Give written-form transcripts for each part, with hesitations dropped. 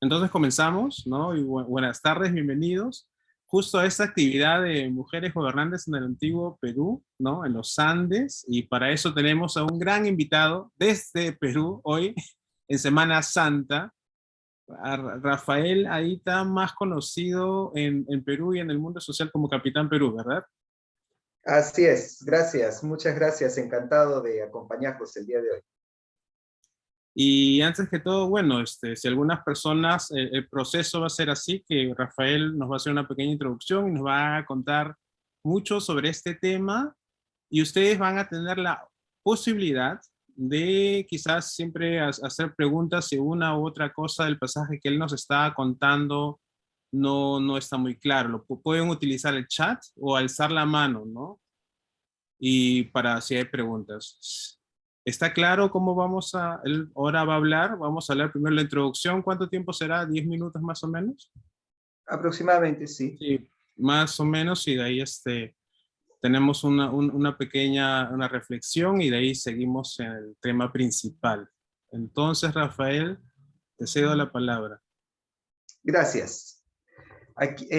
Entonces comenzamos, ¿no? Y buenas tardes, bienvenidos. Justo a esta actividad de mujeres gobernantes en el antiguo Perú, ¿no? En los Andes. Y para eso tenemos a un gran invitado desde Perú hoy, en Semana Santa, a Rafael Aita, más conocido en Perú y en el mundo social como Capitán Perú, ¿verdad? Así es, gracias, muchas gracias, encantado de acompañarlos el día de hoy. Y antes que todo, bueno, si algunas personas, el proceso va a ser así, que Rafael nos va a hacer una pequeña introducción y nos va a contar mucho sobre este tema y ustedes van a tener la posibilidad de quizás siempre hacer preguntas si una u otra cosa del pasaje que él nos está contando no está muy claro. Pueden utilizar el chat o alzar la mano, ¿no? Y para si hay preguntas. ¿Está claro cómo vamos a, él ahora va a hablar? Vamos a hablar primero la introducción. ¿Cuánto tiempo será? ¿10 minutos más o menos? Aproximadamente, sí. Sí, más o menos, y de ahí tenemos una pequeña una reflexión y de ahí seguimos en el tema principal. Entonces, Rafael, te cedo la palabra. Gracias. Aquí,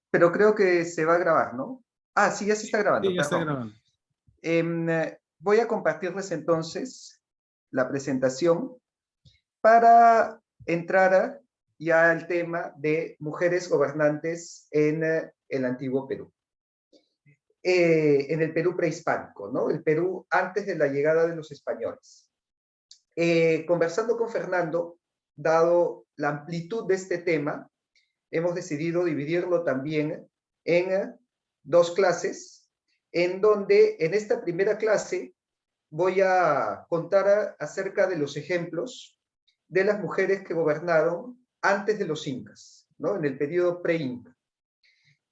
pero creo que se va a grabar, ¿no? Ah, sí, ya se está Sí, grabando, ya está perdón. grabando. Voy a compartirles entonces la presentación para entrar ya al tema de mujeres gobernantes en el antiguo Perú. En el Perú prehispánico, ¿no? El Perú antes de la llegada de los españoles. Conversando con Fernando, dado la amplitud de este tema, hemos decidido dividirlo también en dos clases, en donde en esta primera clase voy a contar acerca de los ejemplos de las mujeres que gobernaron antes de los incas, ¿no? En el periodo pre-inca.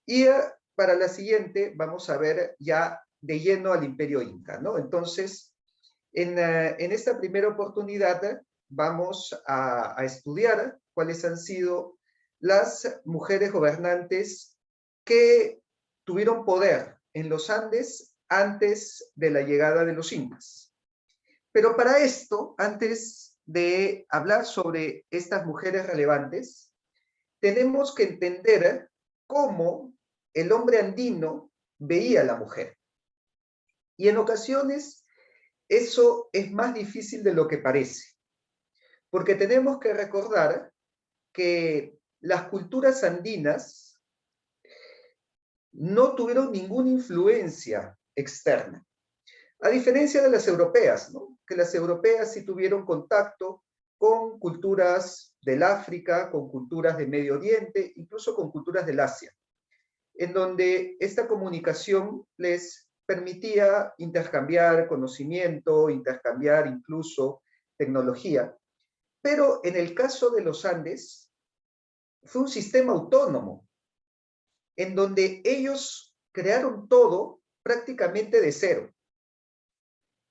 Y para la siguiente vamos a ver ya de lleno al imperio inca, ¿no? Entonces, en esta primera oportunidad vamos a estudiar cuáles han sido las mujeres gobernantes que tuvieron poder en los Andes antes de la llegada de los incas. Pero para esto, antes de hablar sobre estas mujeres relevantes, tenemos que entender cómo el hombre andino veía a la mujer. Y en ocasiones eso es más difícil de lo que parece, porque tenemos que recordar que las culturas andinas no tuvieron ninguna influencia externa, a diferencia de las europeas, ¿no? Que las europeas sí tuvieron contacto con culturas del África, con culturas de Medio Oriente, incluso con culturas del Asia, en donde esta comunicación les permitía intercambiar conocimiento, intercambiar incluso tecnología. Pero en el caso de los Andes, fue un sistema autónomo, en donde ellos crearon todo prácticamente de cero.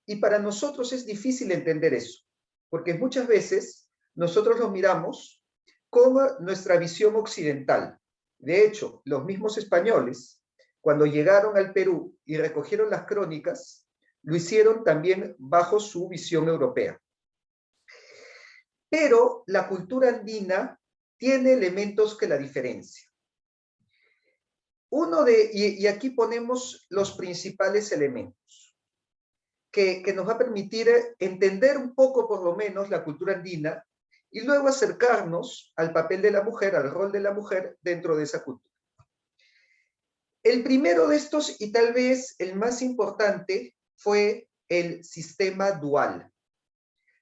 Y para nosotros es difícil entender eso, porque muchas veces nosotros lo miramos con nuestra visión occidental. De hecho, los mismos españoles, cuando llegaron al Perú y recogieron las crónicas, lo hicieron también bajo su visión europea. Pero la cultura andina tiene elementos que la diferencian. Y aquí ponemos los principales elementos que nos va a permitir entender un poco, por lo menos, la cultura andina y luego acercarnos al papel de la mujer, al rol de la mujer dentro de esa cultura. El primero de estos, y tal vez el más importante, fue el sistema dual.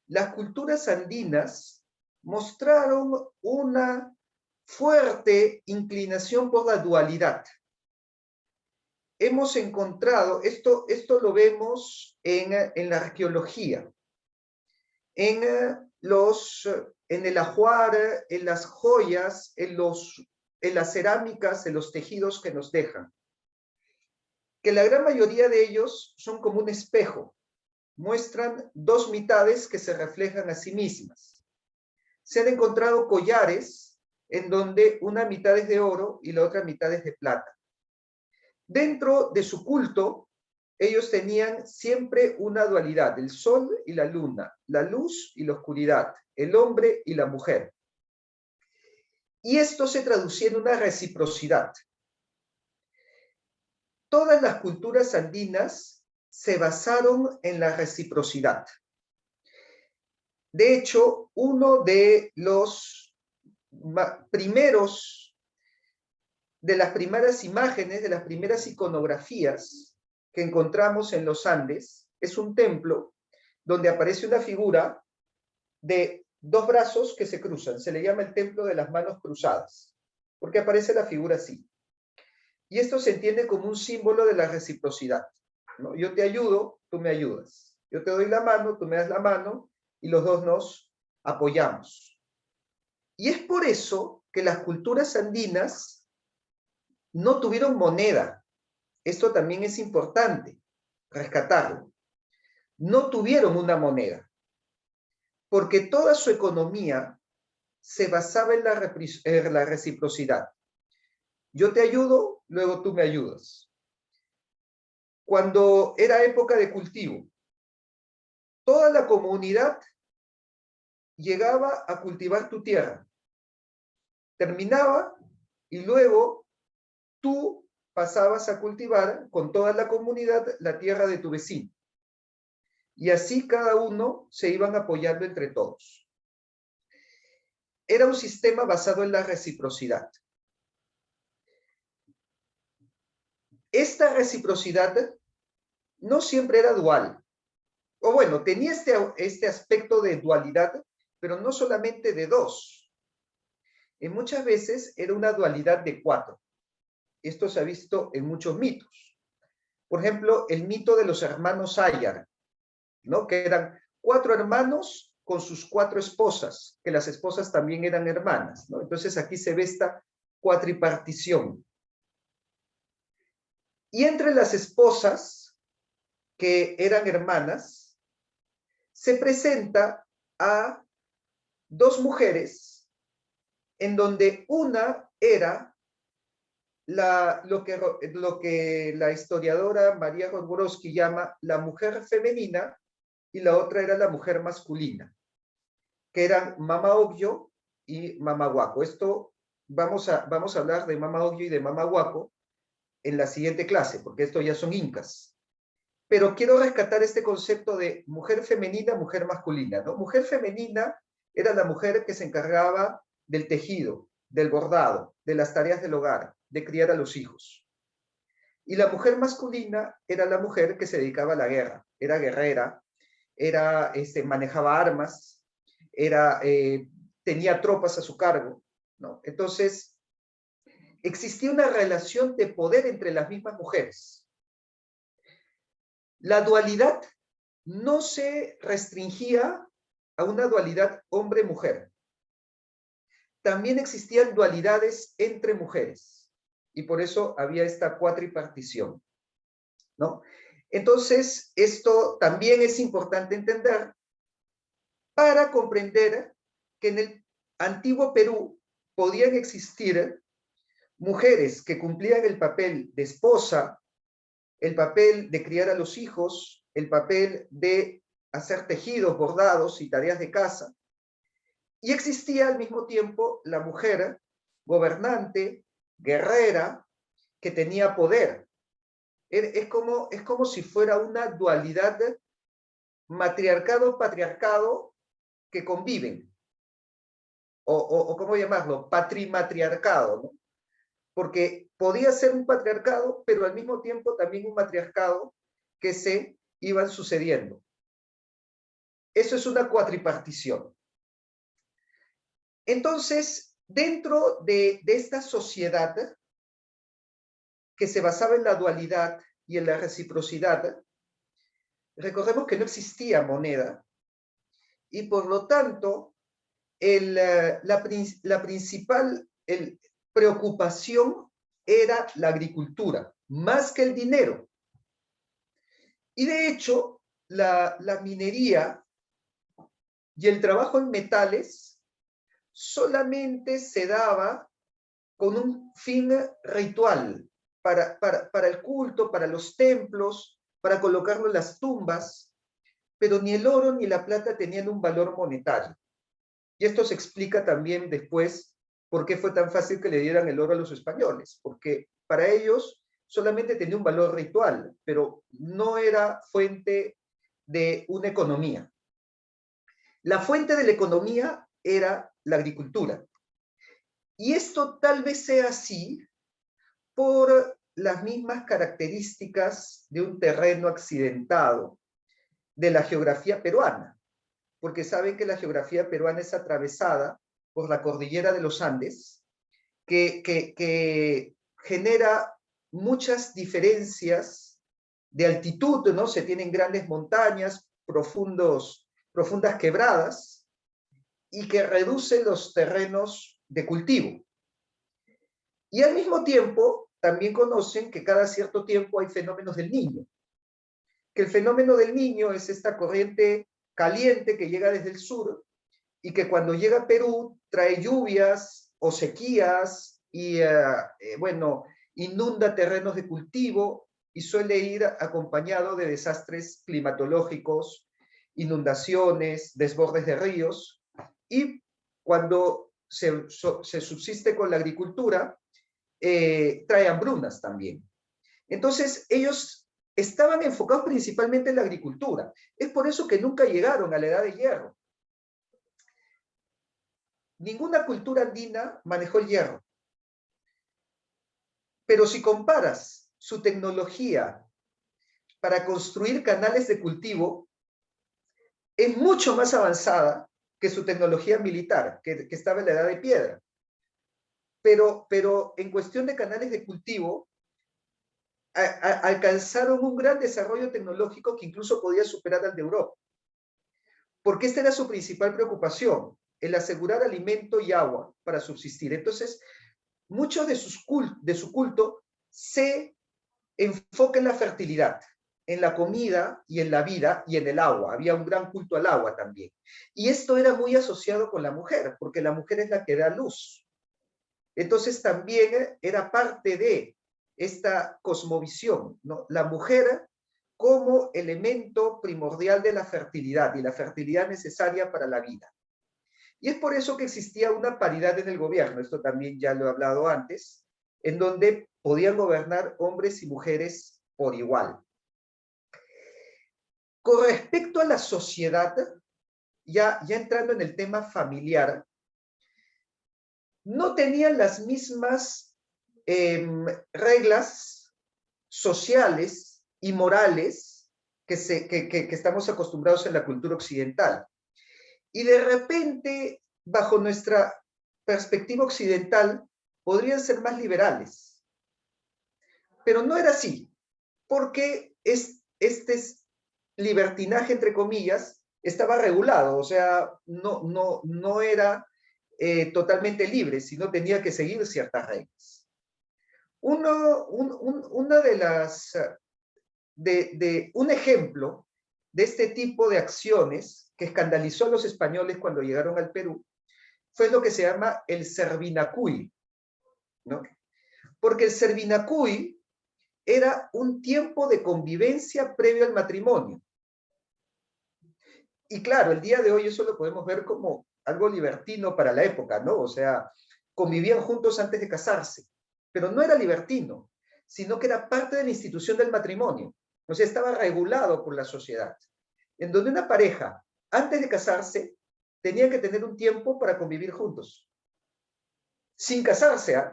Las culturas andinas mostraron una fuerte inclinación por la dualidad. Hemos encontrado, esto lo vemos en la arqueología, en el ajuar, en las joyas, en las cerámicas, en los tejidos que nos dejan. Que la gran mayoría de ellos son como un espejo, muestran dos mitades que se reflejan a sí mismas. Se han encontrado collares en donde una mitad es de oro y la otra mitad es de plata. Dentro de su culto, ellos tenían siempre una dualidad, el sol y la luna, la luz y la oscuridad, el hombre y la mujer. Y esto se traducía en una reciprocidad. Todas las culturas andinas se basaron en la reciprocidad. De hecho, uno de los primeros, de las primeras imágenes, de las primeras iconografías que encontramos en los Andes, es un templo donde aparece una figura de dos brazos que se cruzan. Se le llama el templo de las manos cruzadas, porque aparece la figura así. Y esto se entiende como un símbolo de la reciprocidad, ¿no? Yo te ayudo, tú me ayudas. Yo te doy la mano, tú me das la mano, y los dos nos apoyamos. Y es por eso que las culturas andinas no tuvieron moneda. Esto también es importante rescatarlo. No tuvieron una moneda, porque toda su economía se basaba en la reciprocidad. Yo te ayudo, luego tú me ayudas. Cuando era época de cultivo, toda la comunidad llegaba a cultivar tu tierra. Terminaba y luego tú pasabas a cultivar con toda la comunidad la tierra de tu vecino. Y así cada uno se iban apoyando entre todos. Era un sistema basado en la reciprocidad. Esta reciprocidad no siempre era dual. O bueno, tenía este aspecto de dualidad, pero no solamente de dos. Muchas veces era una dualidad de 4. Esto se ha visto en muchos mitos. Por ejemplo, el mito de los hermanos Ayar, ¿no? Que eran 4 hermanos con sus 4 esposas, que las esposas también eran hermanas, ¿no? Entonces aquí se ve esta cuatripartición. Y entre las esposas que eran hermanas, se presenta a 2 mujeres, en donde una era lo que la historiadora María Rodborowski llama la mujer femenina, y la otra era la mujer masculina, que eran Mama Ocllo y Mama Huaco. Esto vamos a hablar de Mama Ocllo y de Mama Huaco en la siguiente clase, porque esto ya son incas. Pero quiero rescatar este concepto de mujer femenina, mujer masculina, ¿no? Mujer femenina era la mujer que se encargaba del tejido, del bordado, de las tareas del hogar, de criar a los hijos. Y la mujer masculina era la mujer que se dedicaba a la guerra, era guerrera, manejaba armas, tenía tropas a su cargo, ¿no? Entonces, existía una relación de poder entre las mismas mujeres. La dualidad no se restringía a una dualidad hombre-mujer. También existían dualidades entre mujeres, y por eso había esta cuatripartición, ¿no? Entonces, esto también es importante entender para comprender que en el antiguo Perú podían existir mujeres que cumplían el papel de esposa, el papel de criar a los hijos, el papel de hacer tejidos, bordados y tareas de casa. Y existía al mismo tiempo la mujer gobernante, guerrera, que tenía poder. Es como si fuera una dualidad matriarcado-patriarcado que conviven. O ¿cómo llamarlo? Patrimatriarcado, ¿no? Porque podía ser un patriarcado, pero al mismo tiempo también un matriarcado que se iban sucediendo. Eso es una cuatripartición. Entonces, dentro de esta sociedad que se basaba en la dualidad y en la reciprocidad, recordemos que no existía moneda y por lo tanto la principal preocupación era la agricultura, más que el dinero. Y de hecho, la minería y el trabajo en metales solamente se daba con un fin ritual, para el culto, para los templos, para colocarlo en las tumbas, pero ni el oro ni la plata tenían un valor monetario. Y esto se explica también después ¿Por qué fue tan fácil que le dieran el oro a los españoles? Porque para ellos solamente tenía un valor ritual, pero no era fuente de una economía. La fuente de la economía era la agricultura. Y esto tal vez sea así por las mismas características de un terreno accidentado de la geografía peruana, porque saben que la geografía peruana es atravesada por la cordillera de los Andes, que genera muchas diferencias de altitud, ¿no? Se tienen grandes montañas, profundas quebradas, y que reduce los terrenos de cultivo. Y al mismo tiempo, también conocen que cada cierto tiempo hay fenómenos del Niño, que el fenómeno del Niño es esta corriente caliente que llega desde el sur y que cuando llega a Perú trae lluvias o sequías y, bueno, inunda terrenos de cultivo y suele ir acompañado de desastres climatológicos, inundaciones, desbordes de ríos, y cuando se subsiste con la agricultura, trae hambrunas también. Entonces, ellos estaban enfocados principalmente en la agricultura. Es por eso que nunca llegaron a la edad de hierro. Ninguna cultura andina manejó el hierro. Pero si comparas su tecnología para construir canales de cultivo, es mucho más avanzada que su tecnología militar, que estaba en la edad de piedra. Pero en cuestión de canales de cultivo, alcanzaron un gran desarrollo tecnológico que incluso podía superar al de Europa. Porque esta era su principal preocupación, el asegurar alimento y agua para subsistir. Entonces, muchos de su culto se enfoca en la fertilidad, en la comida y en la vida y en el agua. Había un gran culto al agua también. Y esto era muy asociado con la mujer, porque la mujer es la que da luz. Entonces también era parte de esta cosmovisión, ¿no? La mujer como elemento primordial de la fertilidad y la fertilidad necesaria para la vida. Y es por eso que existía una paridad en el gobierno, esto también ya lo he hablado antes, en donde podían gobernar hombres y mujeres por igual. Con respecto a la sociedad, ya entrando en el tema familiar, no tenían las mismas reglas sociales y morales que estamos acostumbrados en la cultura occidental. Y de repente, bajo nuestra perspectiva occidental, podrían ser más liberales. Pero no era así, porque este libertinaje, entre comillas, estaba regulado, o sea, no era totalmente libre, sino tenía que seguir ciertas reglas. Una de las, un ejemplo de este tipo de acciones que escandalizó a los españoles cuando llegaron al Perú fue lo que se llama el Servinacuy, ¿no? Porque el Servinacuy era un tiempo de convivencia previo al matrimonio. Y claro, el día de hoy eso lo podemos ver como algo libertino para la época, ¿no? O sea, convivían juntos antes de casarse, pero no era libertino, sino que era parte de la institución del matrimonio. O sea, estaba regulado por la sociedad, en donde una pareja, antes de casarse, tenía que tener un tiempo para convivir juntos, sin casarse, ¿eh?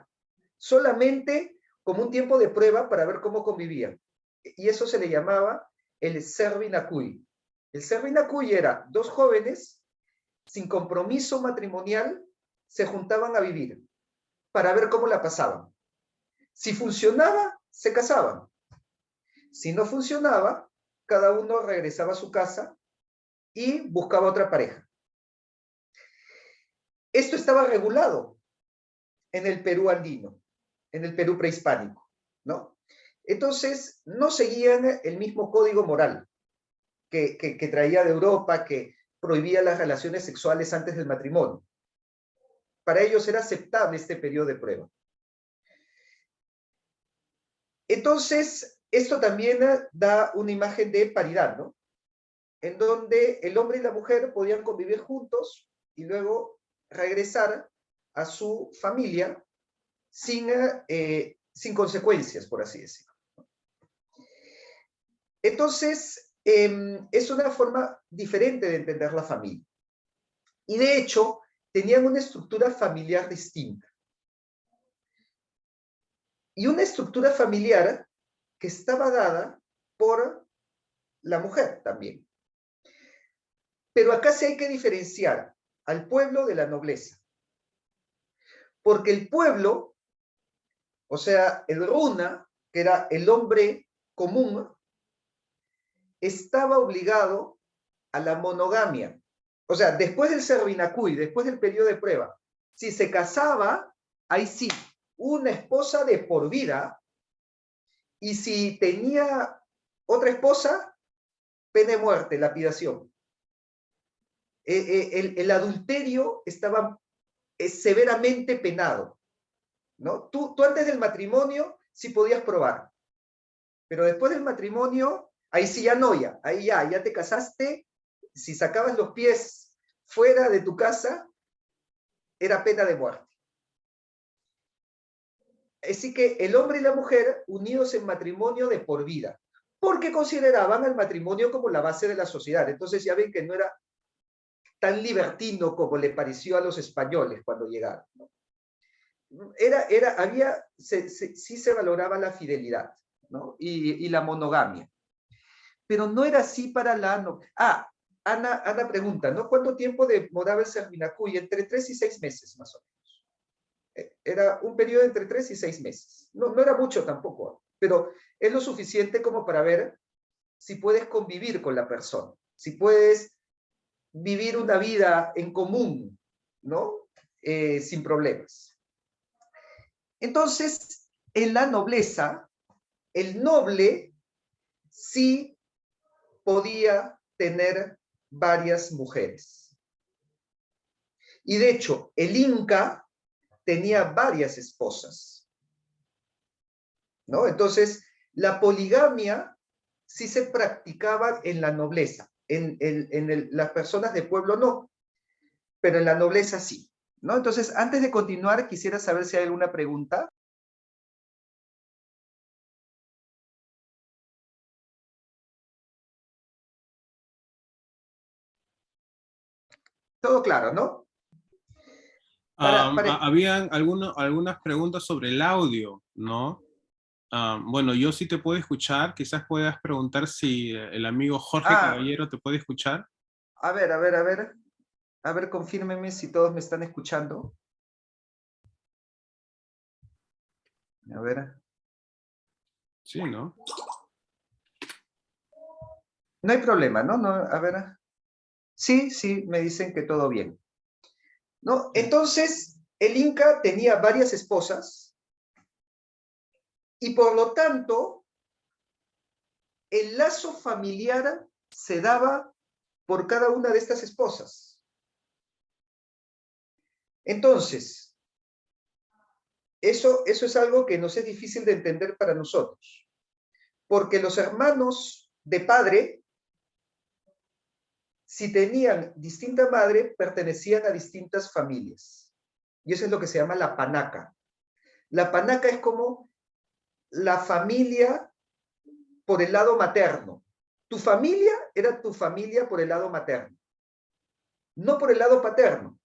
Solamente como un tiempo de prueba para ver cómo convivían. Y eso se le llamaba el Servinacuy. El Servinacuy era dos jóvenes sin compromiso matrimonial, se juntaban a vivir para ver cómo la pasaban. Si funcionaba, se casaban. Si no funcionaba, cada uno regresaba a su casa y buscaba otra pareja. Esto estaba regulado en el Perú andino, en el Perú prehispánico, ¿no? Entonces, no seguían el mismo código moral que traía de Europa, que prohibía las relaciones sexuales antes del matrimonio. Para ellos era aceptable este periodo de prueba. Entonces, esto también da una imagen de paridad, ¿no? En donde el hombre y la mujer podían convivir juntos y luego regresar a su familia sin consecuencias, por así decirlo. Entonces, es una forma diferente de entender la familia. Y de hecho, tenían una estructura familiar distinta. Y una estructura familiar que estaba dada por la mujer también. Pero acá sí hay que diferenciar al pueblo de la nobleza. Porque el pueblo, o sea, el runa, que era el hombre común, estaba obligado a la monogamia. O sea, después del Servinacuy, después del periodo de prueba, si se casaba, ahí sí, una esposa de por vida, y si tenía otra esposa, pena de muerte, lapidación. El adulterio estaba severamente penado, ¿no? Tú antes del matrimonio sí podías probar, pero después del matrimonio, ahí sí ya no, ahí ya te casaste, si sacabas los pies fuera de tu casa, era pena de muerte. Así que el hombre y la mujer unidos en matrimonio de por vida, porque consideraban al matrimonio como la base de la sociedad. Entonces ya ven que no era tan libertino como le pareció a los españoles cuando llegaron, ¿no? Sí se valoraba la fidelidad, ¿no? Y la monogamia. Pero no era así para la... No. Ana pregunta, ¿no? ¿Cuánto tiempo demoraba el Servinacuy? Entre 3 y 6 meses, más o menos. Era un periodo entre 3 y 6 meses. No era mucho tampoco, pero es lo suficiente como para ver si puedes convivir con la persona, si puedes vivir una vida en común, ¿no? Sin problemas. Entonces, en la nobleza, el noble sí podía tener varias mujeres. Y de hecho, el Inca tenía varias esposas, ¿no? Entonces, la poligamia sí se practicaba en la nobleza. Las personas de pueblo no, pero en la nobleza sí, ¿no? Entonces, antes de continuar, quisiera saber si hay alguna pregunta. Todo claro, ¿no? Habían algunas preguntas sobre el audio, ¿no? Bueno, yo sí te puedo escuchar. Quizás puedas preguntar si el amigo Jorge Caballero te puede escuchar. A ver. A ver, confírmenme si todos me están escuchando. A ver. Sí, ¿no? No hay problema, ¿no? A ver. Sí, me dicen que todo bien. ¿No? Entonces, el Inca tenía varias esposas y por lo tanto, el lazo familiar se daba por cada una de estas esposas. Entonces, eso es algo que nos es difícil de entender para nosotros, porque los hermanos de padre, si tenían distinta madre, pertenecían a distintas familias. Y eso es lo que se llama la panaca. La panaca es como la familia por el lado materno. Tu familia era tu familia por el lado materno, no por el lado paterno,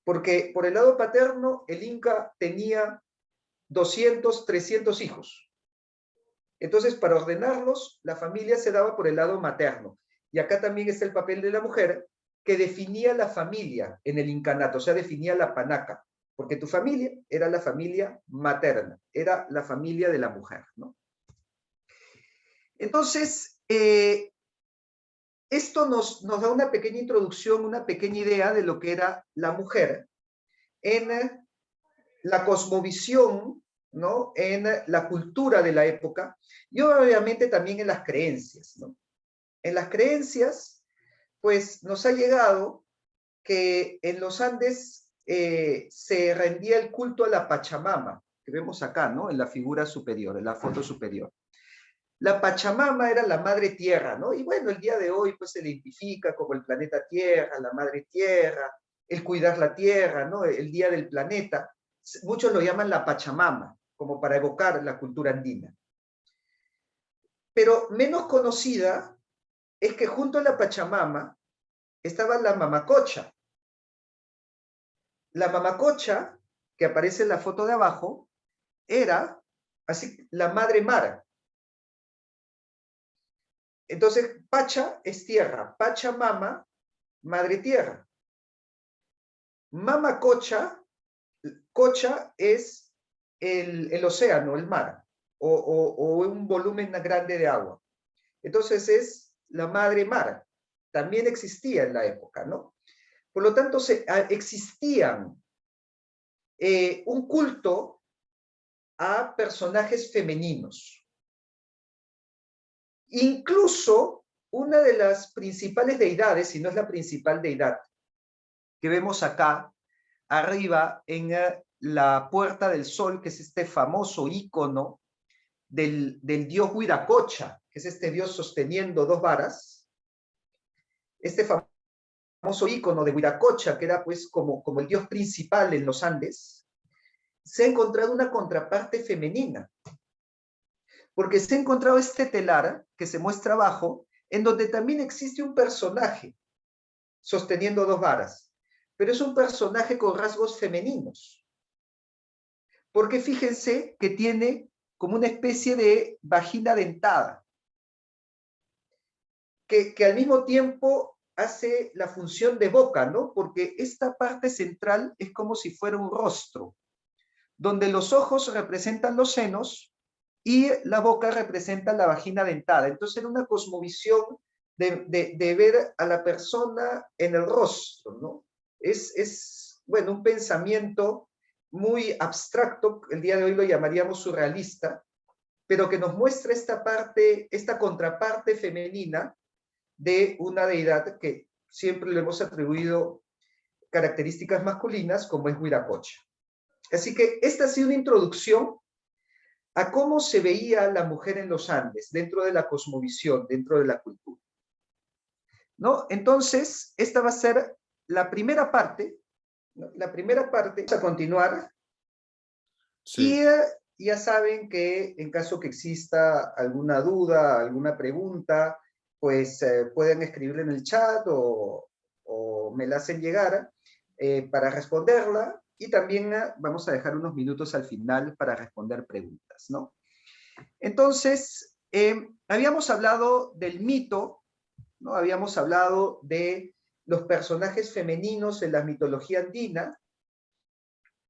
porque por el lado paterno el Inca tenía 200, 300 hijos. Entonces, para ordenarlos, la familia se daba por el lado materno. Y acá también está el papel de la mujer, que definía la familia en el incanato, o sea, definía la panaca, porque tu familia era la familia materna, era la familia de la mujer, ¿no? Entonces, esto nos da una pequeña introducción, una pequeña idea de lo que era la mujer en la cosmovisión, ¿no? En la cultura de la época y obviamente también en las creencias, ¿no? En las creencias, pues nos ha llegado que en los Andes se rendía el culto a la Pachamama, que vemos acá, ¿no? En la figura superior, en la foto superior. La Pachamama era la madre tierra, ¿no? Y bueno, el día de hoy pues se le identifica como el planeta Tierra, la madre tierra, el cuidar la tierra, ¿no? El día del planeta. Muchos lo llaman la Pachamama, como para evocar la cultura andina. Pero menos conocida es que junto a la Pachamama estaba la Mamacocha. La Mamacocha, que aparece en la foto de abajo, era así, la madre mar. Entonces, Pacha es tierra, Pachamama, madre tierra. Mamacocha, Cocha es el océano, el mar, o un volumen grande de agua. Entonces es la madre mar. También existía en la época, ¿no? Por lo tanto, existían un culto a personajes femeninos. Incluso una de las principales deidades, si no es la principal deidad, que vemos acá arriba en la Puerta del Sol, que es este famoso ícono del dios Huiracocha, que es este dios sosteniendo dos varas. Este famoso ícono de Huiracocha, que era pues como el dios principal en los Andes, se ha encontrado una contraparte femenina, porque se ha encontrado este telar que se muestra abajo, en donde también existe un personaje sosteniendo dos varas, pero es un personaje con rasgos femeninos, porque fíjense que tiene como una especie de vagina dentada, que al mismo tiempo hace la función de boca, ¿no? Porque esta parte central es como si fuera un rostro, donde los ojos representan los senos y la boca representa la vagina dentada. Entonces era una cosmovisión de ver a la persona en el rostro, ¿no? Bueno, un pensamiento muy abstracto, el día de hoy lo llamaríamos surrealista, pero que nos muestra esta parte, esta contraparte femenina de una deidad que siempre le hemos atribuido características masculinas, como es Huiracocha. Así que esta ha sido una introducción a cómo se veía la mujer en los Andes, dentro de la cosmovisión, dentro de la cultura, ¿no? Entonces, esta va a ser la primera parte, ¿no? La primera parte, vamos a continuar, Sí. y ya saben que en caso que exista alguna duda, alguna pregunta, pues pueden escribirla en el chat o me la hacen llegar para responderla, y también vamos a dejar unos minutos al final para responder preguntas, ¿no? Entonces, habíamos hablado del mito, ¿no? Habíamos hablado de los personajes femeninos en la mitología andina,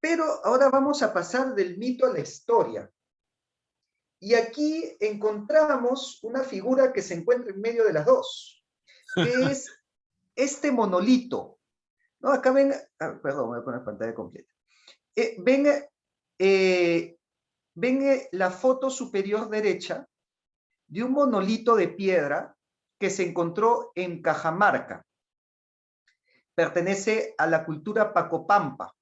pero ahora vamos a pasar del mito a la historia. Y aquí encontramos una figura que se encuentra en medio de las dos, que es este monolito, ¿no? Acá ven, perdón, voy a poner pantalla completa. Ven la foto superior derecha de un monolito de piedra que se encontró en Cajamarca. Pertenece a la cultura Pacopampa,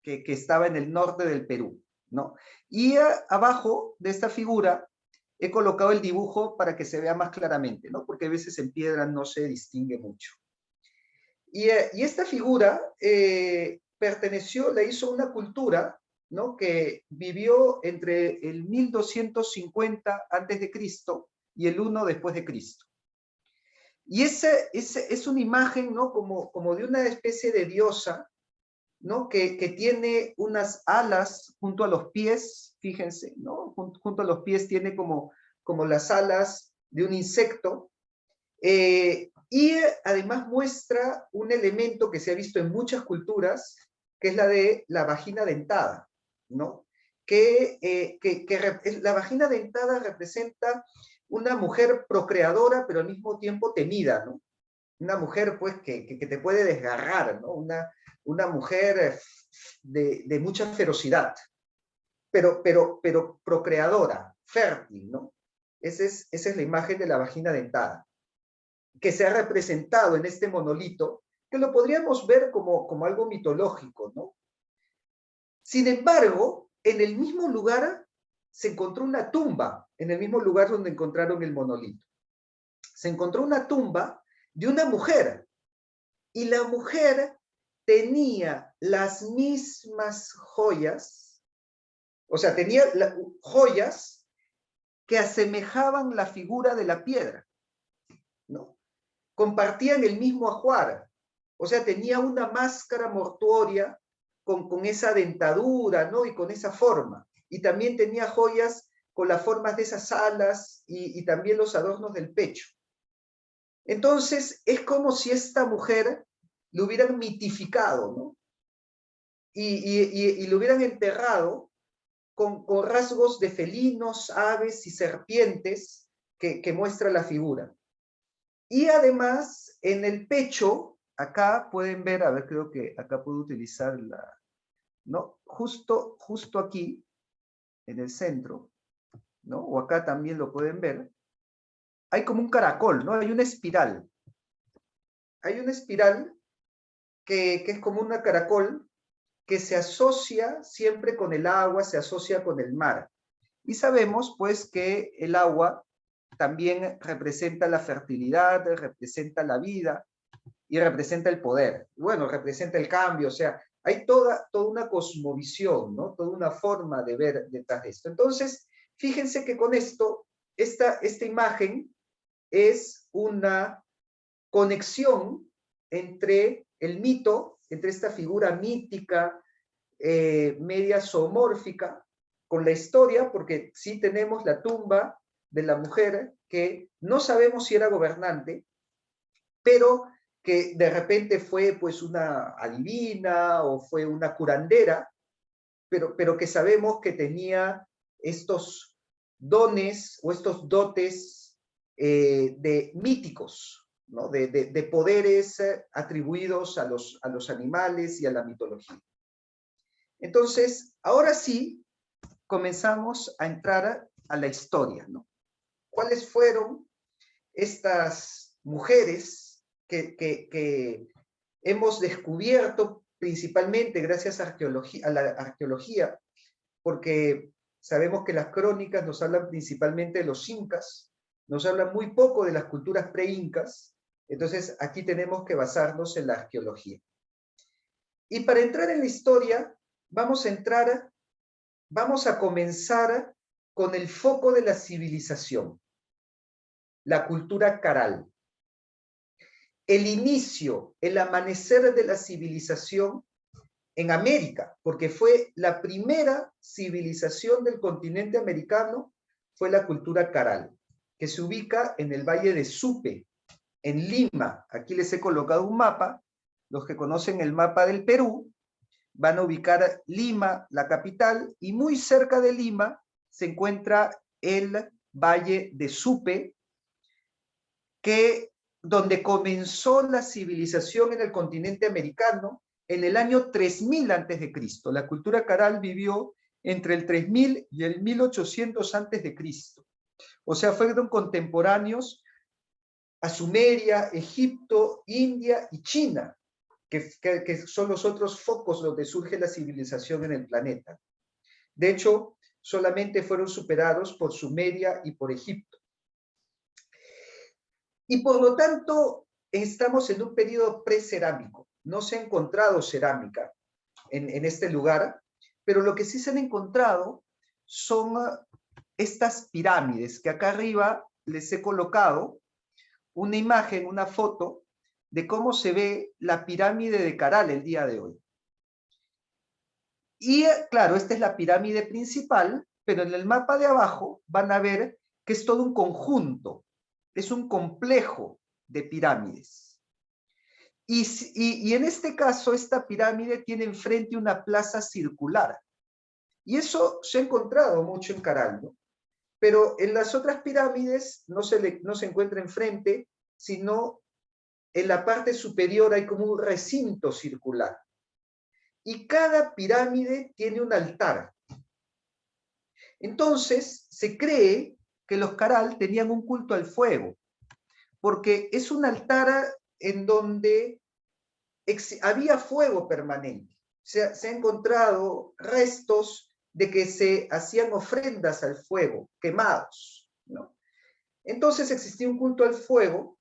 que estaba en el norte del Perú, ¿no? Y abajo de esta figura he colocado el dibujo para que se vea más claramente, ¿no? Porque a veces en piedra no se distingue mucho. Y esta figura la hizo una cultura, ¿no? Que vivió entre el 1250 antes de Cristo y el 1 después de Cristo. Y es una imagen, ¿no? Como de una especie de diosa, ¿no? Que tiene unas alas junto a los pies, fíjense, ¿no? Junto a los pies tiene como las alas de un insecto, y además muestra un elemento que se ha visto en muchas culturas, que es la de la vagina dentada, ¿no? La vagina dentada representa una mujer procreadora, pero al mismo tiempo temida, ¿no? Una mujer, pues, que te puede desgarrar, ¿no? Una mujer de mucha ferocidad, pero procreadora, fértil, ¿no? Esa es la imagen de la vagina dentada, que se ha representado en este monolito, que lo podríamos ver como algo mitológico, ¿no? Sin embargo, en el mismo lugar se encontró una tumba, en el mismo lugar donde encontraron el monolito. Se encontró una tumba de una mujer, y la mujer tenía las mismas joyas, o sea, tenía joyas que asemejaban la figura de la piedra, ¿no? Compartían el mismo ajuar, o sea, tenía una máscara mortuoria con esa dentadura, ¿no? Y con esa forma. Y también tenía joyas con las formas de esas alas y también los adornos del pecho. Entonces, es como si esta mujer lo hubieran mitificado, ¿no? Y lo hubieran enterrado con rasgos de felinos, aves y serpientes que muestra la figura. Y además, en el pecho, acá pueden ver, a ver, creo que acá puedo utilizar la, ¿no? Justo aquí, en el centro, ¿no? O acá también lo pueden ver. Hay como un caracol, ¿no? Hay una espiral. Hay una espiral que es como una caracol que se asocia siempre con el agua, se asocia con el mar. Y sabemos, pues, que el agua también representa la fertilidad, representa la vida y representa el poder. Bueno, representa el cambio, o sea, hay toda una cosmovisión, ¿no? Toda una forma de ver detrás de esto. Entonces, fíjense que con esto, esta imagen es una conexión entre el mito, entre esta figura mítica, media zoomórfica, con la historia, porque sí tenemos la tumba de la mujer que no sabemos si era gobernante, pero que de repente fue pues una adivina o fue una curandera, pero que sabemos que tenía estos dones o estos dotes de míticos, ¿no? de poderes atribuidos a los animales y a la mitología. Entonces, ahora sí, comenzamos a entrar a la historia, ¿no? ¿Cuáles fueron estas mujeres que hemos descubierto principalmente gracias a la arqueología? Porque sabemos que las crónicas nos hablan principalmente de los incas, nos hablan muy poco de las culturas pre-incas, entonces aquí tenemos que basarnos en la arqueología. Y para entrar en la historia, vamos a comenzar con el foco de la civilización, la cultura caral. El inicio, el amanecer de la civilización en América, porque fue la primera civilización del continente americano, fue la cultura caral, que se ubica en el Valle de Supe, en Lima. Aquí les he colocado un mapa. Los que conocen el mapa del Perú van a ubicar Lima, la capital, y muy cerca de Lima se encuentra el Valle de Supe, donde comenzó la civilización en el continente americano en el año 3000 a.C. La cultura caral vivió entre el 3000 y el 1800 a.C. O sea, fueron contemporáneos a Sumeria, Egipto, India y China, que son los otros focos donde surge la civilización en el planeta. De hecho, solamente fueron superados por Sumeria y por Egipto. Y por lo tanto, estamos en un periodo precerámico. No se ha encontrado cerámica en este lugar, pero lo que sí se han encontrado son estas pirámides, que acá arriba les he colocado una imagen, una foto, de cómo se ve la pirámide de Caral el día de hoy. Y claro, esta es la pirámide principal, pero en el mapa de abajo van a ver que es todo un conjunto, es un complejo de pirámides. Y en este caso, esta pirámide tiene enfrente una plaza circular. Y eso se ha encontrado mucho en Caral, ¿no? Pero en las otras pirámides no se encuentra enfrente, sino en la parte superior hay como un recinto circular. Y cada pirámide tiene un altar. Entonces, se cree que los Caral tenían un culto al fuego, porque es un altar en donde había fuego permanente. Se ha encontrado restos de que se hacían ofrendas al fuego, quemados, ¿no? Entonces existía un culto al fuego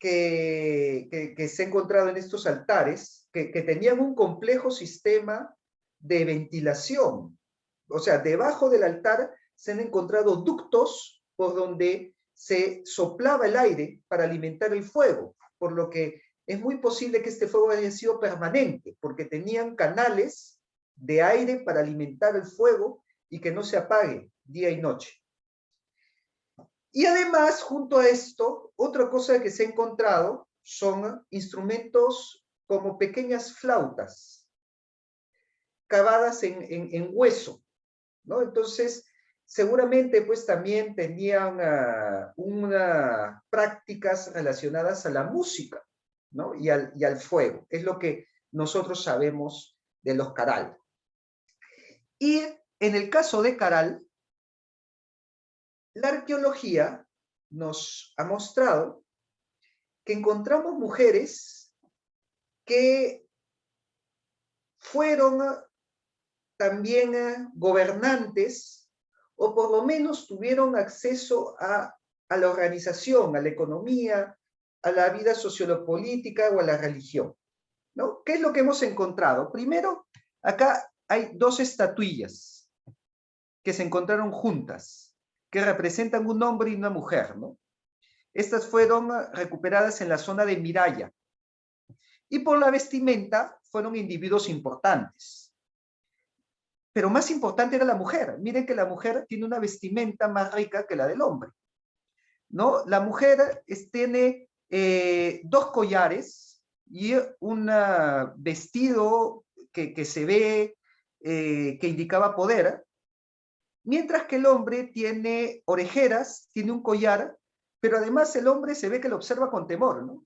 que se ha encontrado en estos altares, que tenían un complejo sistema de ventilación. O sea, debajo del altar se han encontrado ductos por donde se soplaba el aire para alimentar el fuego, por lo que es muy posible que este fuego haya sido permanente, porque tenían canales de aire para alimentar el fuego y que no se apague día y noche. Y además, junto a esto, otra cosa que se ha encontrado son instrumentos como pequeñas flautas, cavadas en hueso, ¿no? Entonces, seguramente pues también tenían unas prácticas relacionadas a la música, ¿no? Y al fuego. Es lo que nosotros sabemos de los Caral. Y en el caso de Caral, la arqueología nos ha mostrado que encontramos mujeres que fueron también gobernantes, o por lo menos tuvieron acceso a la organización, a la economía, a la vida sociopolítica o a la religión, ¿no? ¿Qué es lo que hemos encontrado? Primero, acá hay dos estatuillas que se encontraron juntas, que representan un hombre y una mujer, ¿no? Estas fueron recuperadas en la zona de Miraya. Y por la vestimenta fueron individuos importantes. Pero más importante era la mujer. Miren que la mujer tiene una vestimenta más rica que la del hombre, ¿no? La mujer tiene dos collares y un vestido que se ve que indicaba poder, mientras que el hombre tiene orejeras, tiene un collar, pero además el hombre se ve que lo observa con temor, ¿no?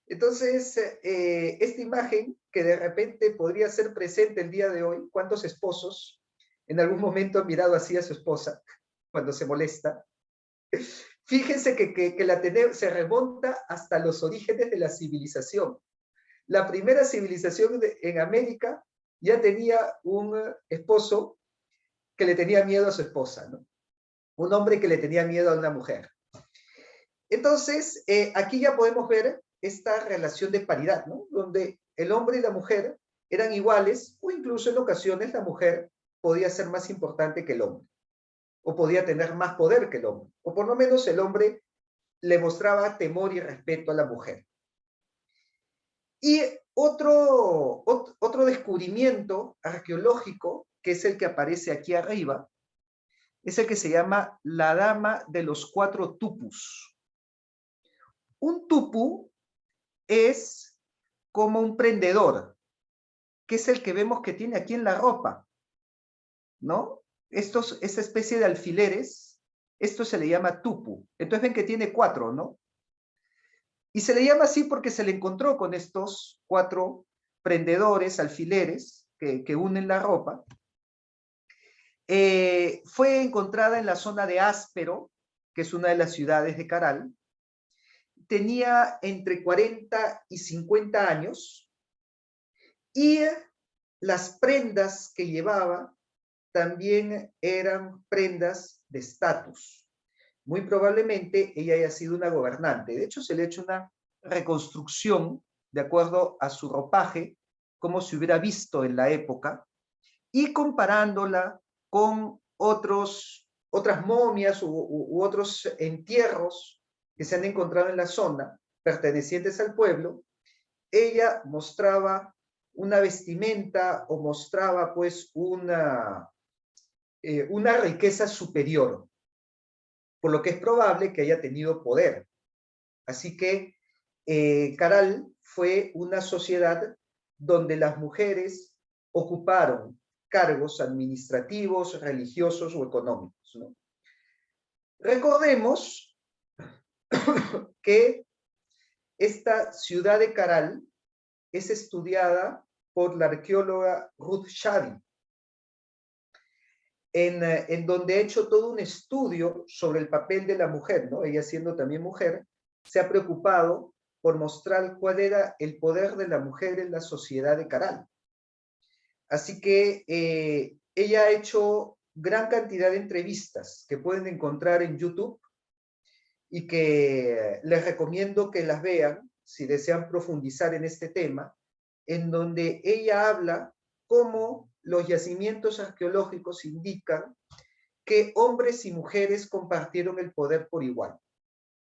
Entonces, esta imagen que de repente podría ser presente el día de hoy, ¿cuántos esposos en algún momento han mirado así a su esposa cuando se molesta? Fíjense que se remonta hasta los orígenes de la civilización. La primera civilización en América ya tenía un esposo que le tenía miedo a su esposa, ¿no? Un hombre que le tenía miedo a una mujer. Entonces, aquí ya podemos ver esta relación de paridad, ¿no? Donde el hombre y la mujer eran iguales, o incluso en ocasiones la mujer podía ser más importante que el hombre, o podía tener más poder que el hombre, o por lo menos el hombre le mostraba temor y respeto a la mujer. Y otro descubrimiento arqueológico, que es el que aparece aquí arriba, es el que se llama la Dama de los Cuatro Tupus. Un tupu es como un prendedor, que es el que vemos que tiene aquí en la ropa, ¿no? Esta especie de alfileres, esto se le llama tupu. Entonces ven que tiene cuatro, ¿no? Y se le llama así porque se le encontró con estos cuatro prendedores, alfileres, que unen la ropa. Fue encontrada en la zona de Áspero, que es una de las ciudades de Caral. Tenía entre 40 y 50 años, y las prendas que llevaba también eran prendas de estatus. Muy probablemente ella haya sido una gobernante. De hecho, se le ha hecho una reconstrucción de acuerdo a su ropaje, como se hubiera visto en la época, y comparándola con otras momias u otros entierros que se han encontrado en la zona, pertenecientes al pueblo, ella mostraba una vestimenta o mostraba pues una riqueza superior, por lo que es probable que haya tenido poder. Así que Caral fue una sociedad donde las mujeres ocuparon cargos administrativos, religiosos o económicos, ¿no? Recordemos que esta ciudad de Caral es estudiada por la arqueóloga Ruth Shady, en donde ha hecho todo un estudio sobre el papel de la mujer, ¿no? Ella siendo también mujer, se ha preocupado por mostrar cuál era el poder de la mujer en la sociedad de Caral. Así que ella ha hecho gran cantidad de entrevistas que pueden encontrar en YouTube, y que les recomiendo que las vean si desean profundizar en este tema, en donde ella habla cómo los yacimientos arqueológicos indican que hombres y mujeres compartieron el poder por igual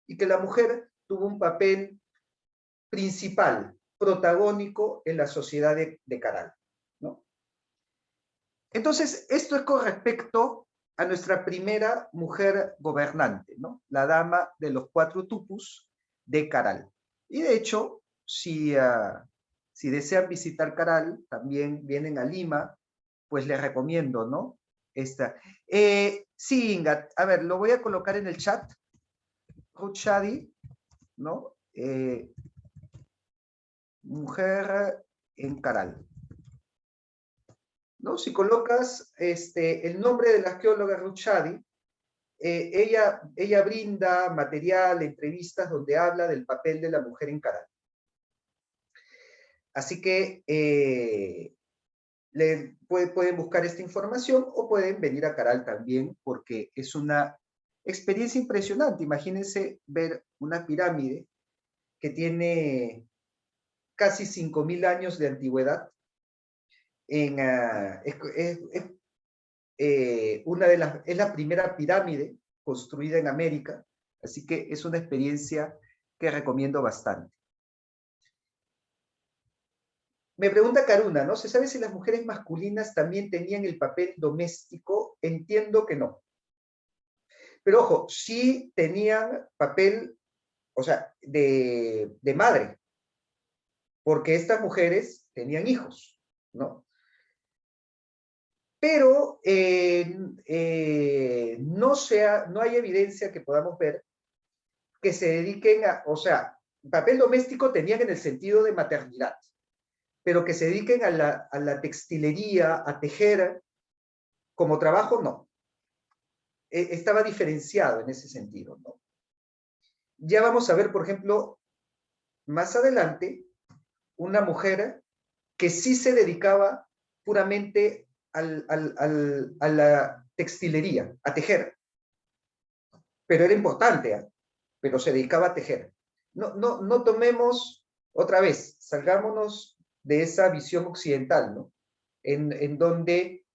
y que la mujer tuvo un papel principal, protagónico en la sociedad de Caral, ¿no? Entonces, esto es con respecto a nuestra primera mujer gobernante, ¿no? La dama de los 4 tupus de Caral. Y de hecho, si desean visitar Caral, también vienen a Lima, pues les recomiendo, ¿no? Esta. Sí, Inga, a ver, lo voy a colocar en el chat. Ruth Shadi, ¿no? Mujer en Caral. ¿No? Si colocas el nombre de la arqueóloga Ruth Shadi, ella brinda material, entrevistas donde habla del papel de la mujer en Caral. Así que pueden buscar esta información o pueden venir a Caral también, porque es una experiencia impresionante. Imagínense ver una pirámide que tiene casi 5.000 años de antigüedad. Es la primera pirámide construida en América, así que es una experiencia que recomiendo bastante. Me pregunta Karuna, ¿no? ¿Se sabe si las mujeres masculinas también tenían el papel doméstico? Entiendo que no. Pero ojo, sí tenían papel, o sea, de madre, porque estas mujeres tenían hijos, ¿no? Pero no hay evidencia que podamos ver que se dediquen a, o sea, papel doméstico tenían en el sentido de maternidad, pero que se dediquen a la textilería, a tejer como trabajo, no. Estaba diferenciado en ese sentido, ¿no? Ya vamos a ver, por ejemplo, más adelante, una mujer que sí se dedicaba puramente a la textilería, a tejer. Pero era importante, ¿eh? Pero se dedicaba a tejer. No tomemos otra vez, salgámonos de esa visión occidental, ¿no? En donde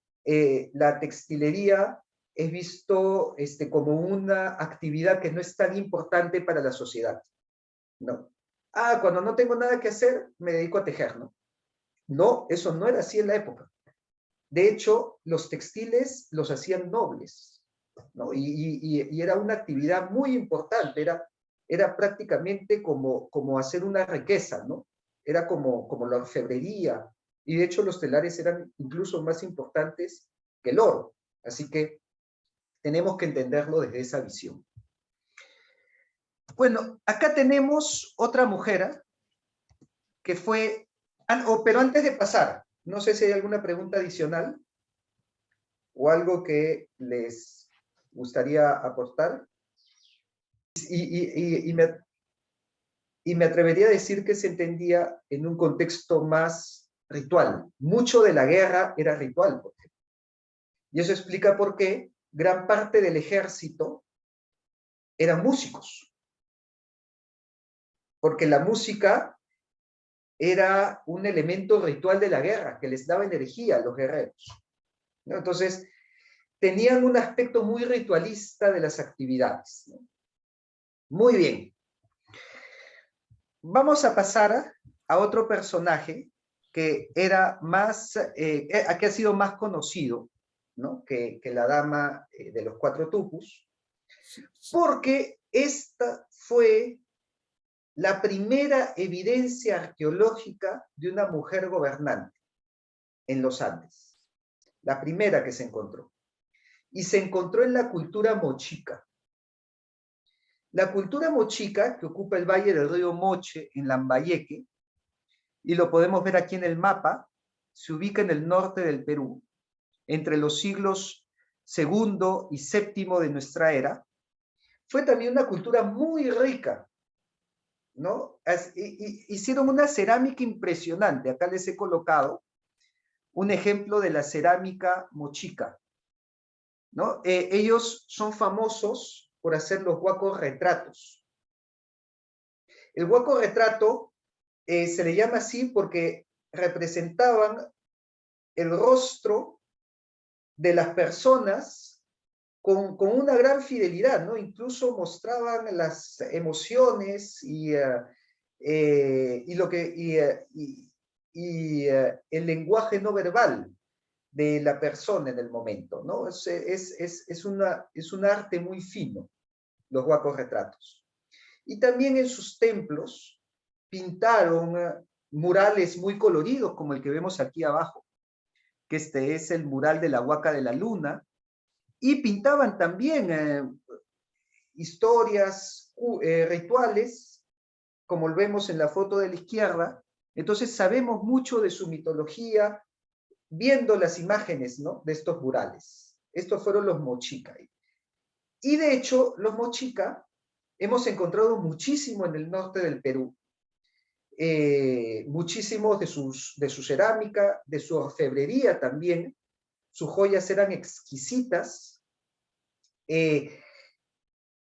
la textilería es visto como una actividad que no es tan importante para la sociedad, ¿no? Cuando no tengo nada que hacer, me dedico a tejer, ¿no? No, eso no era así en la época. De hecho, los textiles los hacían nobles, ¿no? Y era una actividad muy importante, era prácticamente como hacer una riqueza, ¿no? Era como la orfebrería, y de hecho los telares eran incluso más importantes que el oro. Así que tenemos que entenderlo desde esa visión. Bueno, acá tenemos otra mujer que fue, pero antes de pasar, no sé si hay alguna pregunta adicional o algo que les gustaría aportar. Y me atrevería a decir que se entendía en un contexto más ritual. Mucho de la guerra era ritual, por ejemplo. Y eso explica por qué gran parte del ejército eran músicos. Porque la música era un elemento ritual de la guerra, que les daba energía a los guerreros, ¿no? Entonces, tenían un aspecto muy ritualista de las actividades, ¿no? Muy bien. Vamos a pasar a otro personaje que era más, que ha sido más conocido, ¿no? que la dama de los 4 tupus, porque esta fue la primera evidencia arqueológica de una mujer gobernante en los Andes. La primera que se encontró. Y se encontró en la cultura mochica. La cultura mochica, que ocupa el valle del río Moche, en Lambayeque, y lo podemos ver aquí en el mapa, se ubica en el norte del Perú, entre los siglos segundo y séptimo de nuestra era. Fue también una cultura muy rica, ¿no? Hicieron una cerámica impresionante. Acá les he colocado un ejemplo de la cerámica mochica, ¿no? Ellos son famosos por hacer los huacos retratos. El huaco retrato se le llama así porque representaban el rostro de las personas con una gran fidelidad, ¿no? Incluso mostraban las emociones el lenguaje no verbal de la persona en el momento, ¿no? Es un arte muy fino, los huacos retratos. Y también en sus templos pintaron murales muy coloridos, como el que vemos aquí abajo, que este es el mural de la Huaca de la Luna, y pintaban también historias, rituales, como lo vemos en la foto de la izquierda. Entonces sabemos mucho de su mitología viendo las imágenes, ¿no?, de estos murales. Estos fueron los mochica. Y de hecho, los mochica hemos encontrado muchísimo en el norte del Perú. Muchísimos de su cerámica, de su orfebrería también. Sus joyas eran exquisitas. Y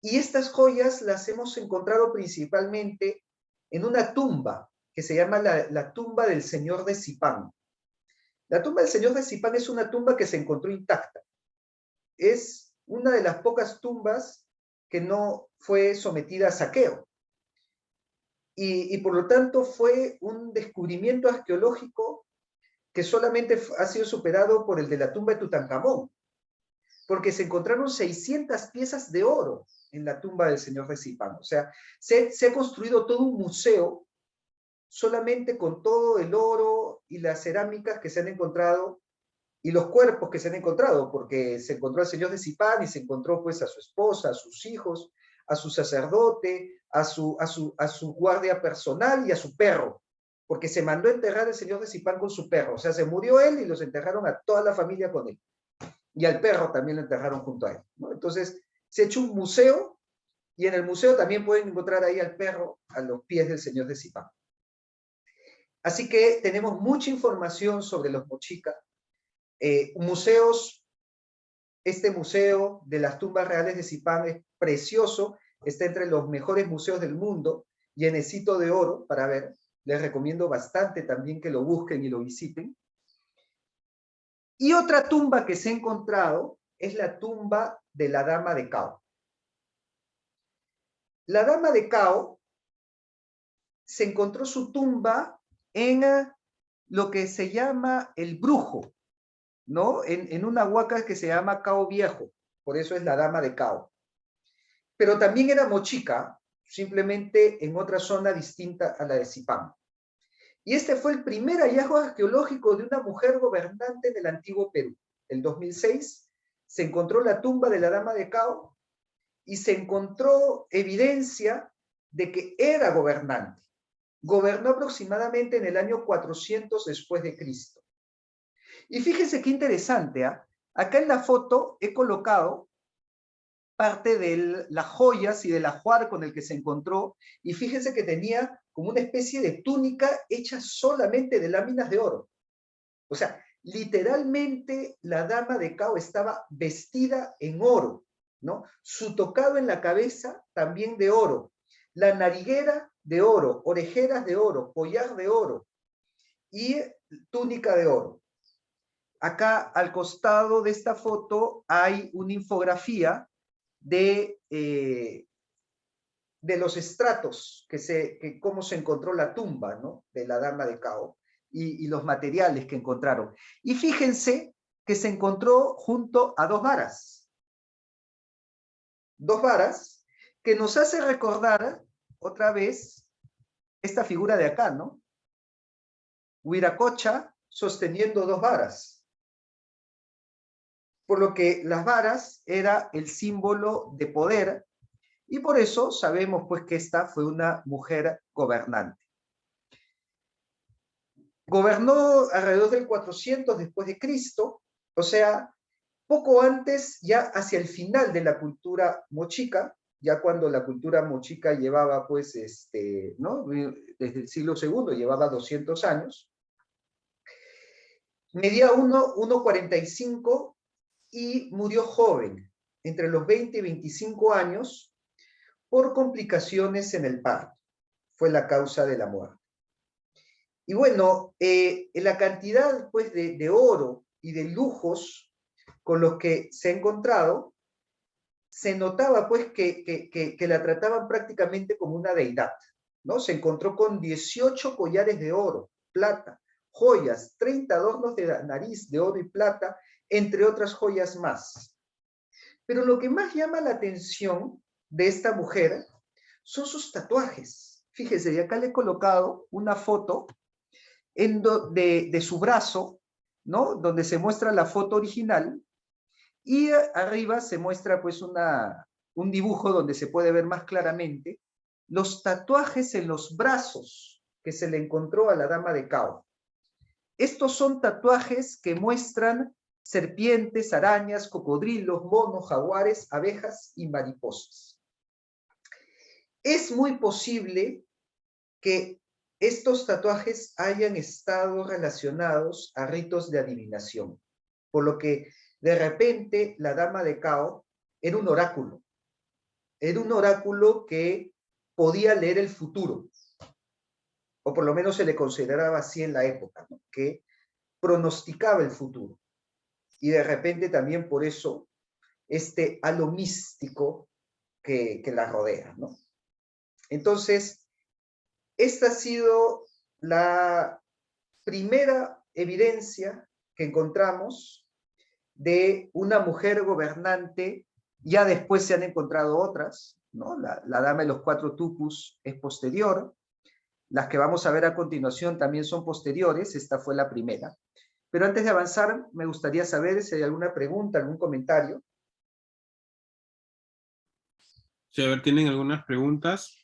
estas joyas las hemos encontrado principalmente en una tumba que se llama la tumba del Señor de Zipán. La tumba del Señor de Zipán es una tumba que se encontró intacta. Es una de las pocas tumbas que no fue sometida a saqueo. Y por lo tanto fue un descubrimiento arqueológico que solamente ha sido superado por el de la tumba de Tutankamón, porque se encontraron 600 piezas de oro en la tumba del Señor de Zipán. O sea, se ha construido todo un museo solamente con todo el oro y las cerámicas que se han encontrado y los cuerpos que se han encontrado, porque se encontró al Señor de Zipán y se encontró pues a su esposa, a sus hijos, a su sacerdote, a su guardia personal y a su perro, porque se mandó a enterrar el Señor de Zipán con su perro. O sea, se murió él y los enterraron a toda la familia con él. Y al perro también lo enterraron junto a él, ¿no? Entonces, se ha hecho un museo y en el museo también pueden encontrar ahí al perro a los pies del Señor de Zipán. Así que tenemos mucha información sobre los mochica. Museos, este museo de las tumbas reales de Zipán es precioso, está entre los mejores museos del mundo, llenecito de oro para ver. Les recomiendo bastante también que lo busquen y lo visiten. Y otra tumba que se ha encontrado es la tumba de la Dama de Cao. La Dama de Cao se encontró su tumba en lo que se llama el Brujo, ¿no? En una huaca que se llama Cao Viejo, por eso es la Dama de Cao. Pero también era mochica, simplemente en otra zona distinta a la de Zipán. Y este fue el primer hallazgo arqueológico de una mujer gobernante del antiguo Perú. En 2006 se encontró la tumba de la Dama de Cao y se encontró evidencia de que era gobernante. Gobernó aproximadamente en el año 400 después de Cristo. Y fíjense qué interesante, ¿eh? Acá en la foto he colocado parte de las joyas y del ajuar con el que se encontró, y fíjense que tenía como una especie de túnica hecha solamente de láminas de oro. O sea, literalmente la Dama de Cao estaba vestida en oro, ¿no? Su tocado en la cabeza también de oro, la nariguera de oro, orejeras de oro, collar de oro y túnica de oro. Acá al costado de esta foto hay una infografía de los estratos, cómo se encontró la tumba, ¿no?, de la Dama de Cao y los materiales que encontraron. Y fíjense que se encontró junto a dos varas. Dos varas que nos hace recordar otra vez esta figura de acá, ¿no? Huiracocha sosteniendo dos varas. Por lo que las varas era el símbolo de poder, y por eso sabemos pues que esta fue una mujer gobernante. Gobernó alrededor del 400 después de Cristo, o sea, poco antes, ya hacia el final de la cultura mochica, ya cuando la cultura mochica llevaba pues, ¿no?, desde el siglo II, llevaba 200 años, medía 1,45 y murió joven. entre los 20 y 25 años por complicaciones en el parto. Fue la causa de la muerte. Y bueno, la cantidad pues, de oro y de lujos con los que se ha encontrado, se notaba pues que la trataban prácticamente como una deidad, ¿no? Se encontró con 18 collares de oro, plata, joyas, 30 adornos de nariz de oro y plata, entre otras joyas más. Pero lo que más llama la atención de esta mujer son sus tatuajes. Fíjese, y acá le he colocado una foto de su brazo, ¿no? Donde se muestra la foto original, y arriba se muestra pues un dibujo donde se puede ver más claramente los tatuajes en los brazos que se le encontró a la dama de Cao. Estos son tatuajes que muestran serpientes, arañas, cocodrilos, monos, jaguares, abejas y mariposas. Es muy posible que estos tatuajes hayan estado relacionados a ritos de adivinación, por lo que de repente la dama de Cao era un oráculo que podía leer el futuro, o por lo menos se le consideraba así en la época, ¿no? Que pronosticaba el futuro. Y de repente también por eso este halo místico que la rodea, ¿no? Entonces, esta ha sido la primera evidencia que encontramos de una mujer gobernante. Ya después se han encontrado otras, ¿no? La dama de los 4 tupus es posterior, las que vamos a ver a continuación también son posteriores, esta fue la primera. Pero antes de avanzar, me gustaría saber si hay alguna pregunta, algún comentario. Si a ver, ¿tienen algunas preguntas?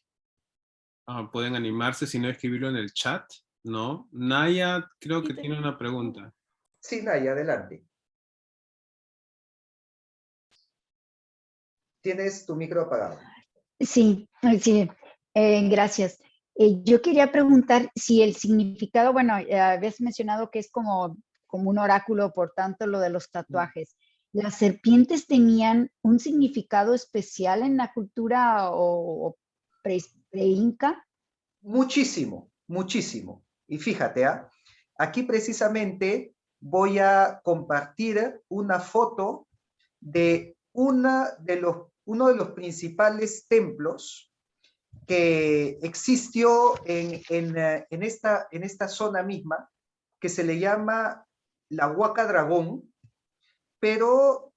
Pueden animarse, si no, escribirlo en el chat, ¿no? Naya creo que tiene una pregunta. Sí, Naya, adelante. Tienes tu micro apagado. Sí, sí, gracias. Yo quería preguntar si el significado, bueno, habías mencionado que es como un oráculo, por tanto, lo de los tatuajes. ¿Las serpientes tenían un significado especial en la cultura o pre-inca? Muchísimo, muchísimo. Y fíjate, aquí precisamente voy a compartir una foto de uno de los principales templos que existió en esta zona misma, que se le llama la Huaca Dragón, pero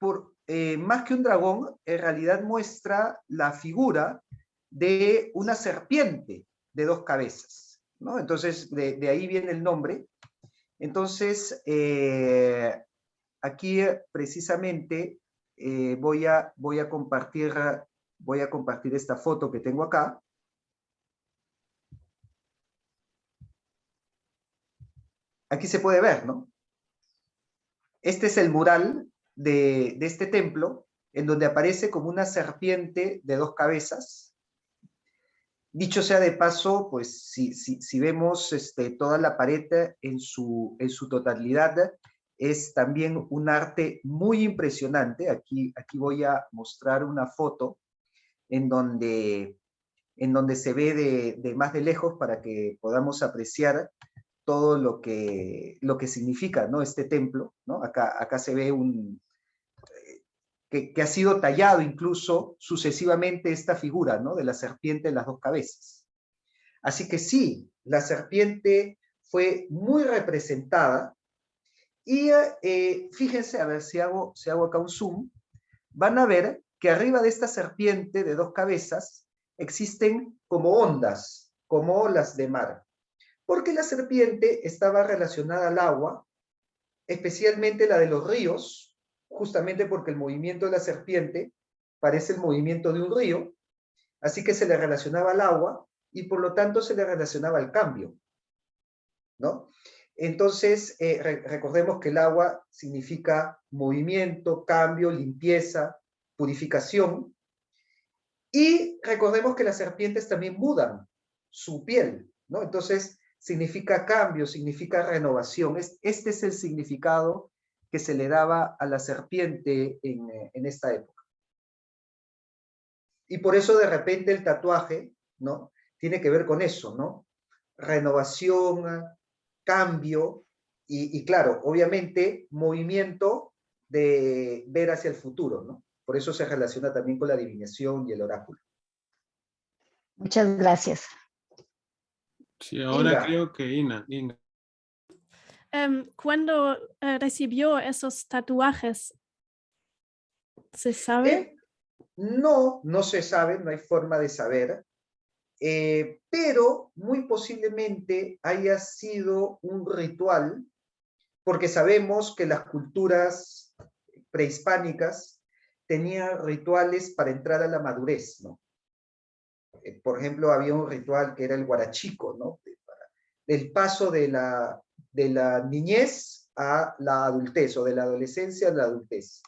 más que un dragón, en realidad muestra la figura de una serpiente de 2 cabezas, ¿no? Entonces, de ahí viene el nombre. Entonces, aquí precisamente voy a compartir esta foto que tengo acá. Aquí se puede ver, ¿no? Este es el mural de este templo, en donde aparece como una serpiente de 2 cabezas. Dicho sea de paso, pues si vemos toda la pared en su totalidad, es también un arte muy impresionante. Aquí voy a mostrar una foto en donde se ve de más de lejos para que podamos apreciar todo lo que significa, ¿no? Este templo, ¿no? Acá se ve que ha sido tallado incluso sucesivamente esta figura, ¿no? De la serpiente en las 2 cabezas. Así que sí, la serpiente fue muy representada y fíjense, a ver si hago acá un zoom, van a ver que arriba de esta serpiente de 2 cabezas existen como ondas, como olas de mar, porque la serpiente estaba relacionada al agua, especialmente la de los ríos, justamente porque el movimiento de la serpiente parece el movimiento de un río, así que se le relacionaba al agua y por lo tanto se le relacionaba al cambio, ¿no? Entonces, recordemos que el agua significa movimiento, cambio, limpieza, purificación, y recordemos que las serpientes también mudan su piel, ¿no? Entonces, significa cambio, significa renovación. Este es el significado que se le daba a la serpiente en esta época. Y por eso de repente el tatuaje, ¿no? Tiene que ver con eso, ¿no? Renovación, cambio y claro, obviamente movimiento de ver hacia el futuro, ¿no? Por eso se relaciona también con la adivinación y el oráculo. Muchas gracias. Sí, ahora Inga, creo que Inga. ¿Cuándo recibió esos tatuajes? ¿Se sabe? no se sabe, no hay forma de saber, pero muy posiblemente haya sido un ritual, porque sabemos que las culturas prehispánicas tenían rituales para entrar a la madurez, ¿no? Por ejemplo, había un ritual que era el guarachico, ¿no? Del paso de la niñez a la adultez, o de la adolescencia a la adultez.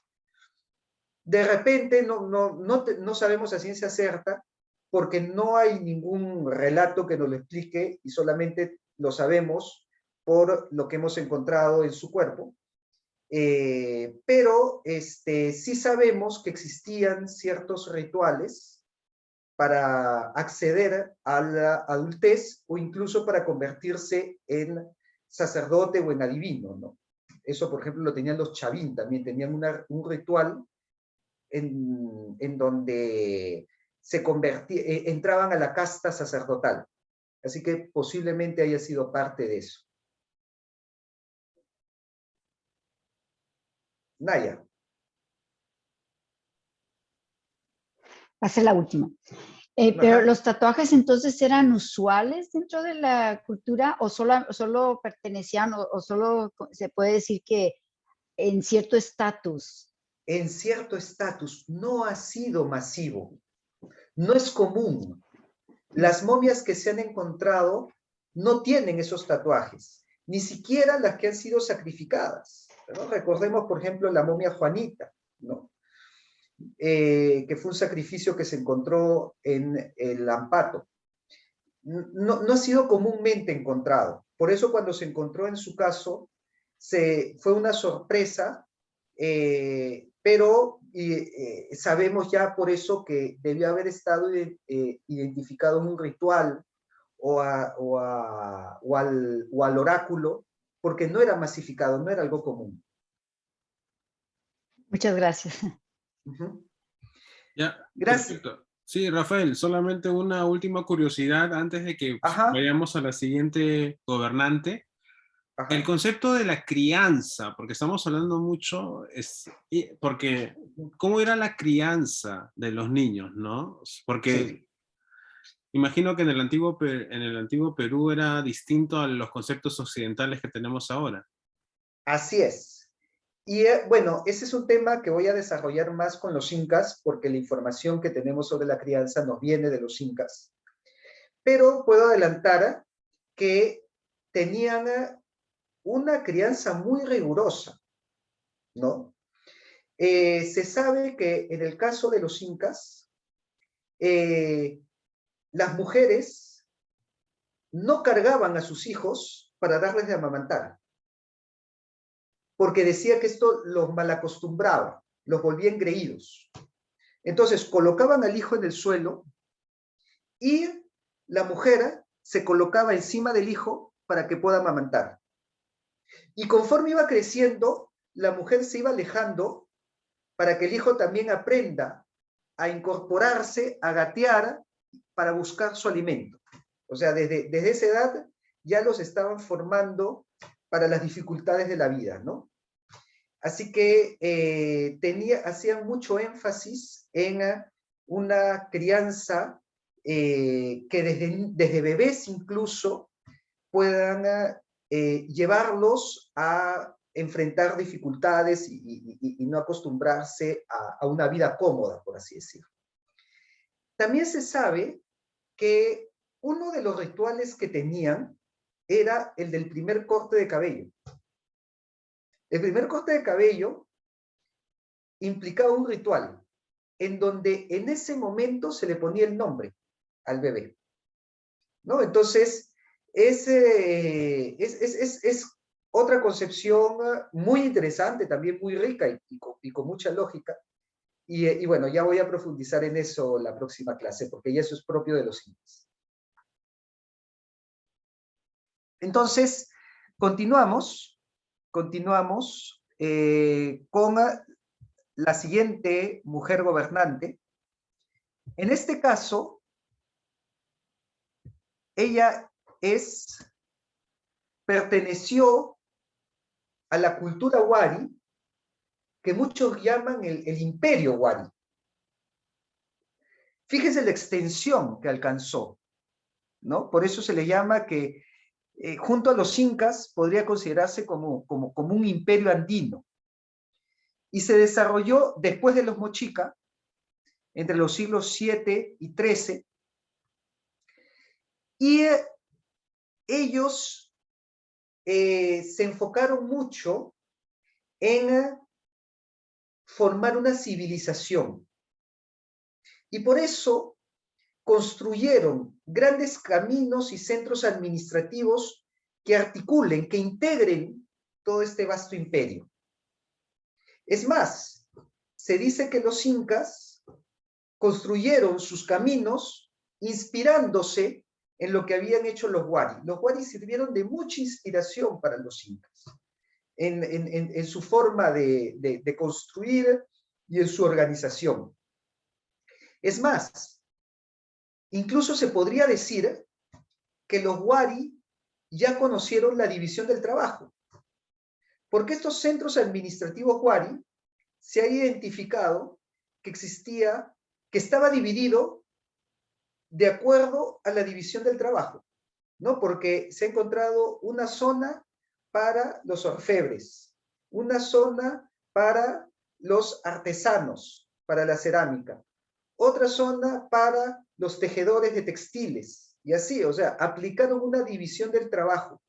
De repente no sabemos a ciencia cierta, porque no hay ningún relato que nos lo explique y solamente lo sabemos por lo que hemos encontrado en su cuerpo. Pero sí sabemos que existían ciertos rituales para acceder a la adultez o incluso para convertirse en sacerdote o en adivino, ¿no? Eso, por ejemplo, lo tenían los chavín, también tenían un ritual en donde entraban a la casta sacerdotal. Así que posiblemente haya sido parte de eso. Naya. Va a ser la última. Pero Ajá. los tatuajes entonces eran usuales dentro de la cultura o solo pertenecían o solo se puede decir que en cierto estatus. En cierto estatus no ha sido masivo, no es común. Las momias que se han encontrado no tienen esos tatuajes, ni siquiera las que han sido sacrificadas, ¿no? Recordemos, por ejemplo, la momia Juanita, ¿no? Que fue un sacrificio que se encontró en el Ambato. No ha sido comúnmente encontrado. Por eso cuando se encontró en su caso, fue una sorpresa, pero sabemos ya por eso que debió haber estado identificado en un ritual o al oráculo, porque no era masificado, no era algo común. Muchas gracias. Uh-huh. Ya, Gracias. perfecto. Sí, Rafael, solamente una última curiosidad antes de que Ajá. vayamos a la siguiente gobernante. Ajá. El concepto de la crianza, porque estamos hablando mucho, porque ¿cómo era la crianza de los niños, no? Porque Sí. imagino que en el antiguo Perú era distinto a los conceptos occidentales que tenemos ahora. Así es. Y bueno, ese es un tema que voy a desarrollar más con los incas, porque la información que tenemos sobre la crianza nos viene de los incas. Pero puedo adelantar que tenían una crianza muy rigurosa, ¿no? Se sabe que en el caso de los incas, las mujeres no cargaban a sus hijos para darles de amamantar, porque decía que esto los malacostumbraba, los volvía engreídos. Entonces colocaban al hijo en el suelo y la mujer se colocaba encima del hijo para que pueda amamantar. Y conforme iba creciendo, la mujer se iba alejando para que el hijo también aprenda a incorporarse, a gatear para buscar su alimento. O sea, desde esa edad ya los estaban formando para las dificultades de la vida, ¿no? Así que hacían mucho énfasis en una crianza que desde bebés incluso puedan llevarlos a enfrentar dificultades y no acostumbrarse a una vida cómoda, por así decirlo. También se sabe que uno de los rituales que tenían era el del primer corte de cabello. El primer corte de cabello implicaba un ritual en donde en ese momento se le ponía el nombre al bebé, ¿no? Entonces, es otra concepción muy interesante, también muy rica y con mucha lógica, Y bueno, ya voy a profundizar en eso la próxima clase, porque ya eso es propio de los incas. Entonces, continuamos con la siguiente mujer gobernante. En este caso, ella perteneció a la cultura Wari, que muchos llaman el imperio Wari. Fíjese la extensión que alcanzó, ¿no? Por eso se le llama que junto a los incas podría considerarse como un imperio andino. Y se desarrolló después de los Mochica, entre los siglos 7 y 13, y ellos se enfocaron mucho en formar una civilización. Y por eso construyeron grandes caminos y centros administrativos que articulen, que integren todo este vasto imperio. Es más, se dice que los incas construyeron sus caminos inspirándose en lo que habían hecho los Wari. Los Wari sirvieron de mucha inspiración para los incas, en su forma de construir y en su organización. Es más, incluso se podría decir que los Wari ya conocieron la división del trabajo, porque estos centros administrativos Wari se ha identificado que estaba dividido de acuerdo a la división del trabajo, ¿no? Porque se ha encontrado una zona para los orfebres, una zona para los artesanos, para la cerámica, otra zona para los tejedores de textiles, y así, o sea, aplicaron una división del trabajo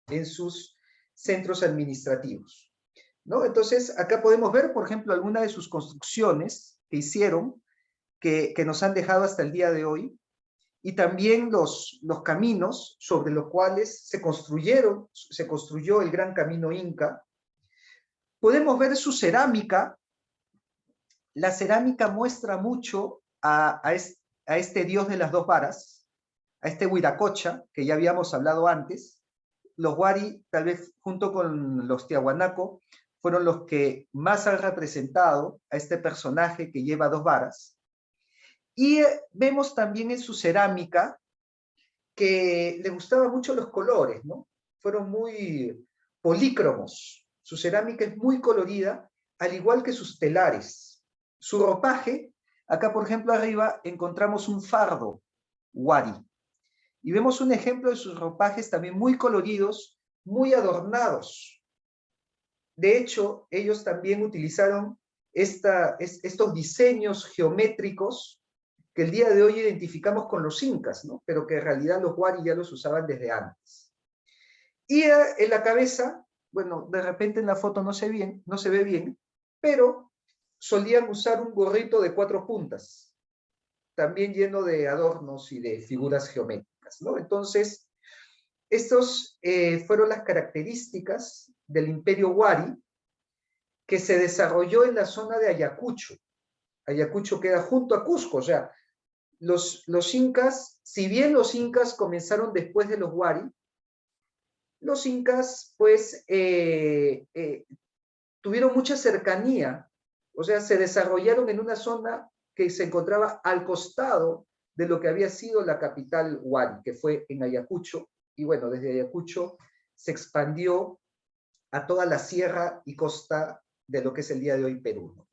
en sus centros administrativos, ¿no? Entonces, acá podemos ver, por ejemplo, algunas de sus construcciones que hicieron, que nos han dejado hasta el día de hoy, y también los caminos sobre los cuales se construyó el gran camino inca. Podemos ver su cerámica. La cerámica muestra mucho a este dios de las dos varas, a este Huiracocha, que ya habíamos hablado antes. Los Wari, tal vez junto con los Tiahuanaco, fueron los que más han representado a este personaje que lleva dos varas. Y vemos también en su cerámica que le gustaban mucho los colores, ¿no? Fueron muy polícromos. Su cerámica es muy colorida, al igual que sus telares. Su ropaje, acá por ejemplo arriba encontramos un fardo Wari. Y vemos un ejemplo de sus ropajes también muy coloridos, muy adornados. De hecho, ellos también utilizaron estos diseños geométricos que el día de hoy identificamos con los incas, ¿no? Pero que en realidad los Wari ya los usaban desde antes. Y en la cabeza, bueno, de repente en la foto no se ve bien, pero solían usar un gorrito de 4 puntas, también lleno de adornos y de figuras geométricas, ¿no? Entonces, estos fueron las características del imperio Wari, que se desarrolló en la zona de Ayacucho. Ayacucho queda junto a Cusco, o sea, los incas, si bien los incas comenzaron después de los Wari, los incas pues tuvieron mucha cercanía, o sea, se desarrollaron en una zona que se encontraba al costado de lo que había sido la capital Wari, que fue en Ayacucho, y bueno, desde Ayacucho se expandió a toda la sierra y costa de lo que es el día de hoy Perú, ¿no?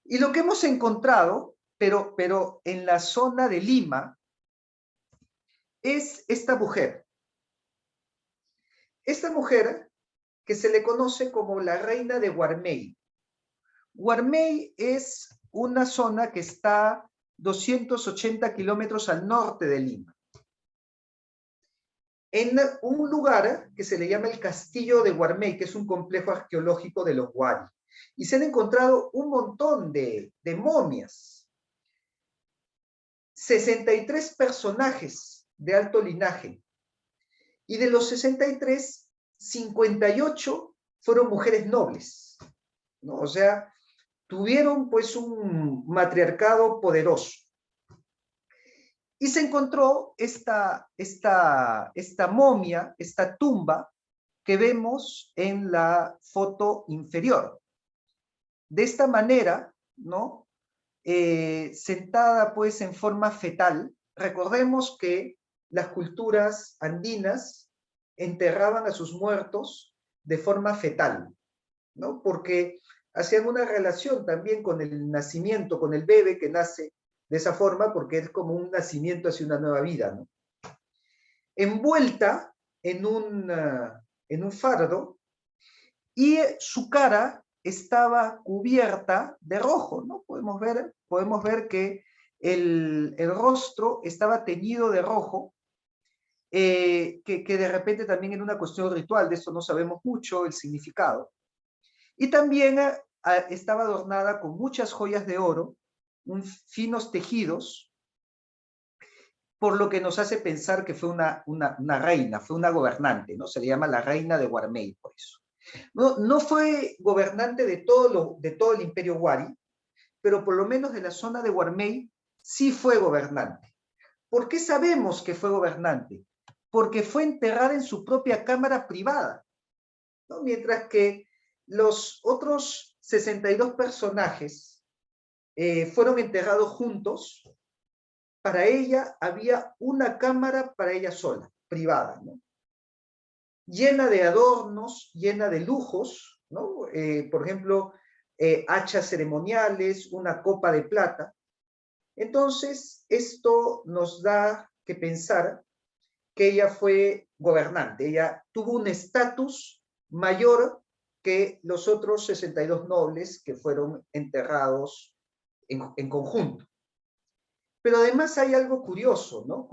Y lo que hemos encontrado, pero en la zona de Lima, es esta mujer. Esta mujer que se le conoce como la reina de Huarmey. Huarmey es una zona que está 280 kilómetros al norte de Lima, en un lugar que se le llama el Castillo de Huarmey, que es un complejo arqueológico de los Wari. Y se han encontrado un montón de momias. 63 personajes de alto linaje. Y de los 63, 58 fueron mujeres nobles, ¿no? O sea, tuvieron pues un matriarcado poderoso. Y se encontró esta momia, esta tumba que vemos en la foto inferior. De esta manera, ¿no? Sentada pues en forma fetal. Recordemos que las culturas andinas enterraban a sus muertos de forma fetal, ¿no? Porque hacían una relación también con el nacimiento, con el bebé que nace de esa forma, porque es como un nacimiento hacia una nueva vida, ¿no? Envuelta en un fardo, y su cara estaba cubierta de rojo, ¿no? Podemos ver que el rostro estaba teñido de rojo, que de repente también era una cuestión ritual, de eso no sabemos mucho el significado. Y también estaba adornada con muchas joyas de oro, finos tejidos, por lo que nos hace pensar que fue una reina, fue una gobernante, ¿no? Se le llama la reina de Guarmey, por eso. No fue gobernante de todo el imperio Wari, pero por lo menos de la zona de Guarmey sí fue gobernante. ¿Por qué sabemos que fue gobernante? Porque fue enterrada en su propia cámara privada, ¿no? Mientras que los otros 62 personajes fueron enterrados juntos, para ella había una cámara para ella sola, privada, ¿no? Llena de adornos, llena de lujos, ¿no? Por ejemplo, hachas ceremoniales, una copa de plata. Entonces, esto nos da que pensar que ella fue gobernante, ella tuvo un estatus mayor que los otros 62 nobles que fueron enterrados en conjunto. Pero además hay algo curioso, ¿no?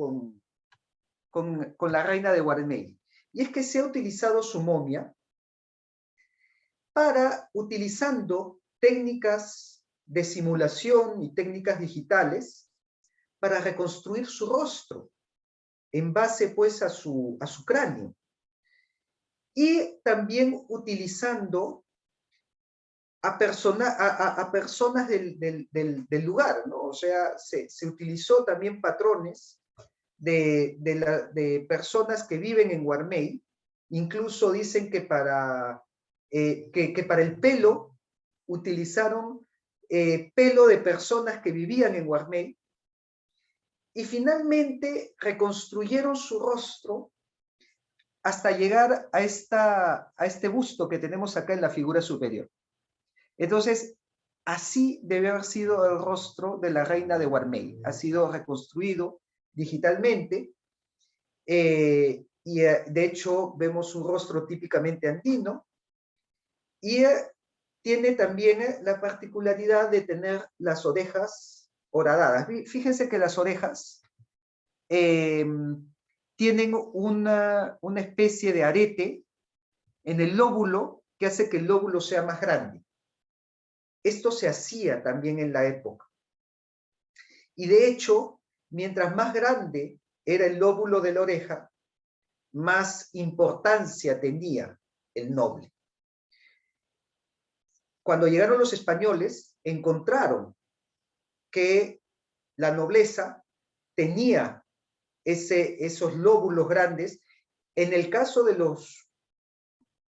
con la reina de Guarmey, y es que se ha utilizado su momia utilizando técnicas de simulación y técnicas digitales para reconstruir su rostro, en base pues a su cráneo. Y también utilizando a personas del lugar, ¿no? O sea, se utilizó también patrones de personas que viven en Guarmey. Incluso dicen que para el pelo utilizaron pelo de personas que vivían en Guarmey, y finalmente reconstruyeron su rostro hasta llegar a este busto que tenemos acá en la figura superior. Entonces, así debe haber sido el rostro de la reina de Guarmey. Ha sido reconstruido digitalmente, y de hecho vemos un rostro típicamente andino, y tiene también la particularidad de tener las orejas horadadas. Fíjense que las orejas tienen una especie de arete en el lóbulo que hace que el lóbulo sea más grande. Esto se hacía también en la época. Y de hecho, mientras más grande era el lóbulo de la oreja, más importancia tenía el noble. Cuando llegaron los españoles, encontraron que la nobleza tenía esos lóbulos grandes. En el caso de los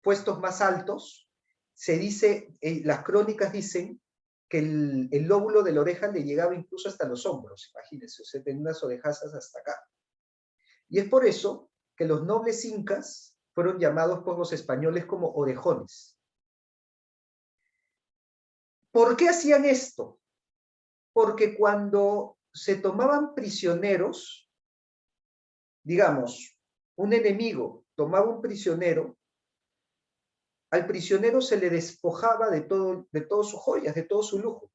puestos más altos, se dice, las crónicas dicen que el lóbulo de la oreja le llegaba incluso hasta los hombros, imagínense, o sea, tenía unas orejazas hasta acá. Y es por eso que los nobles incas fueron llamados por los españoles como orejones. ¿Por qué hacían esto? Porque cuando se tomaban prisioneros, digamos, un enemigo tomaba un prisionero, al prisionero se le despojaba de todas sus joyas, de todo su lujo.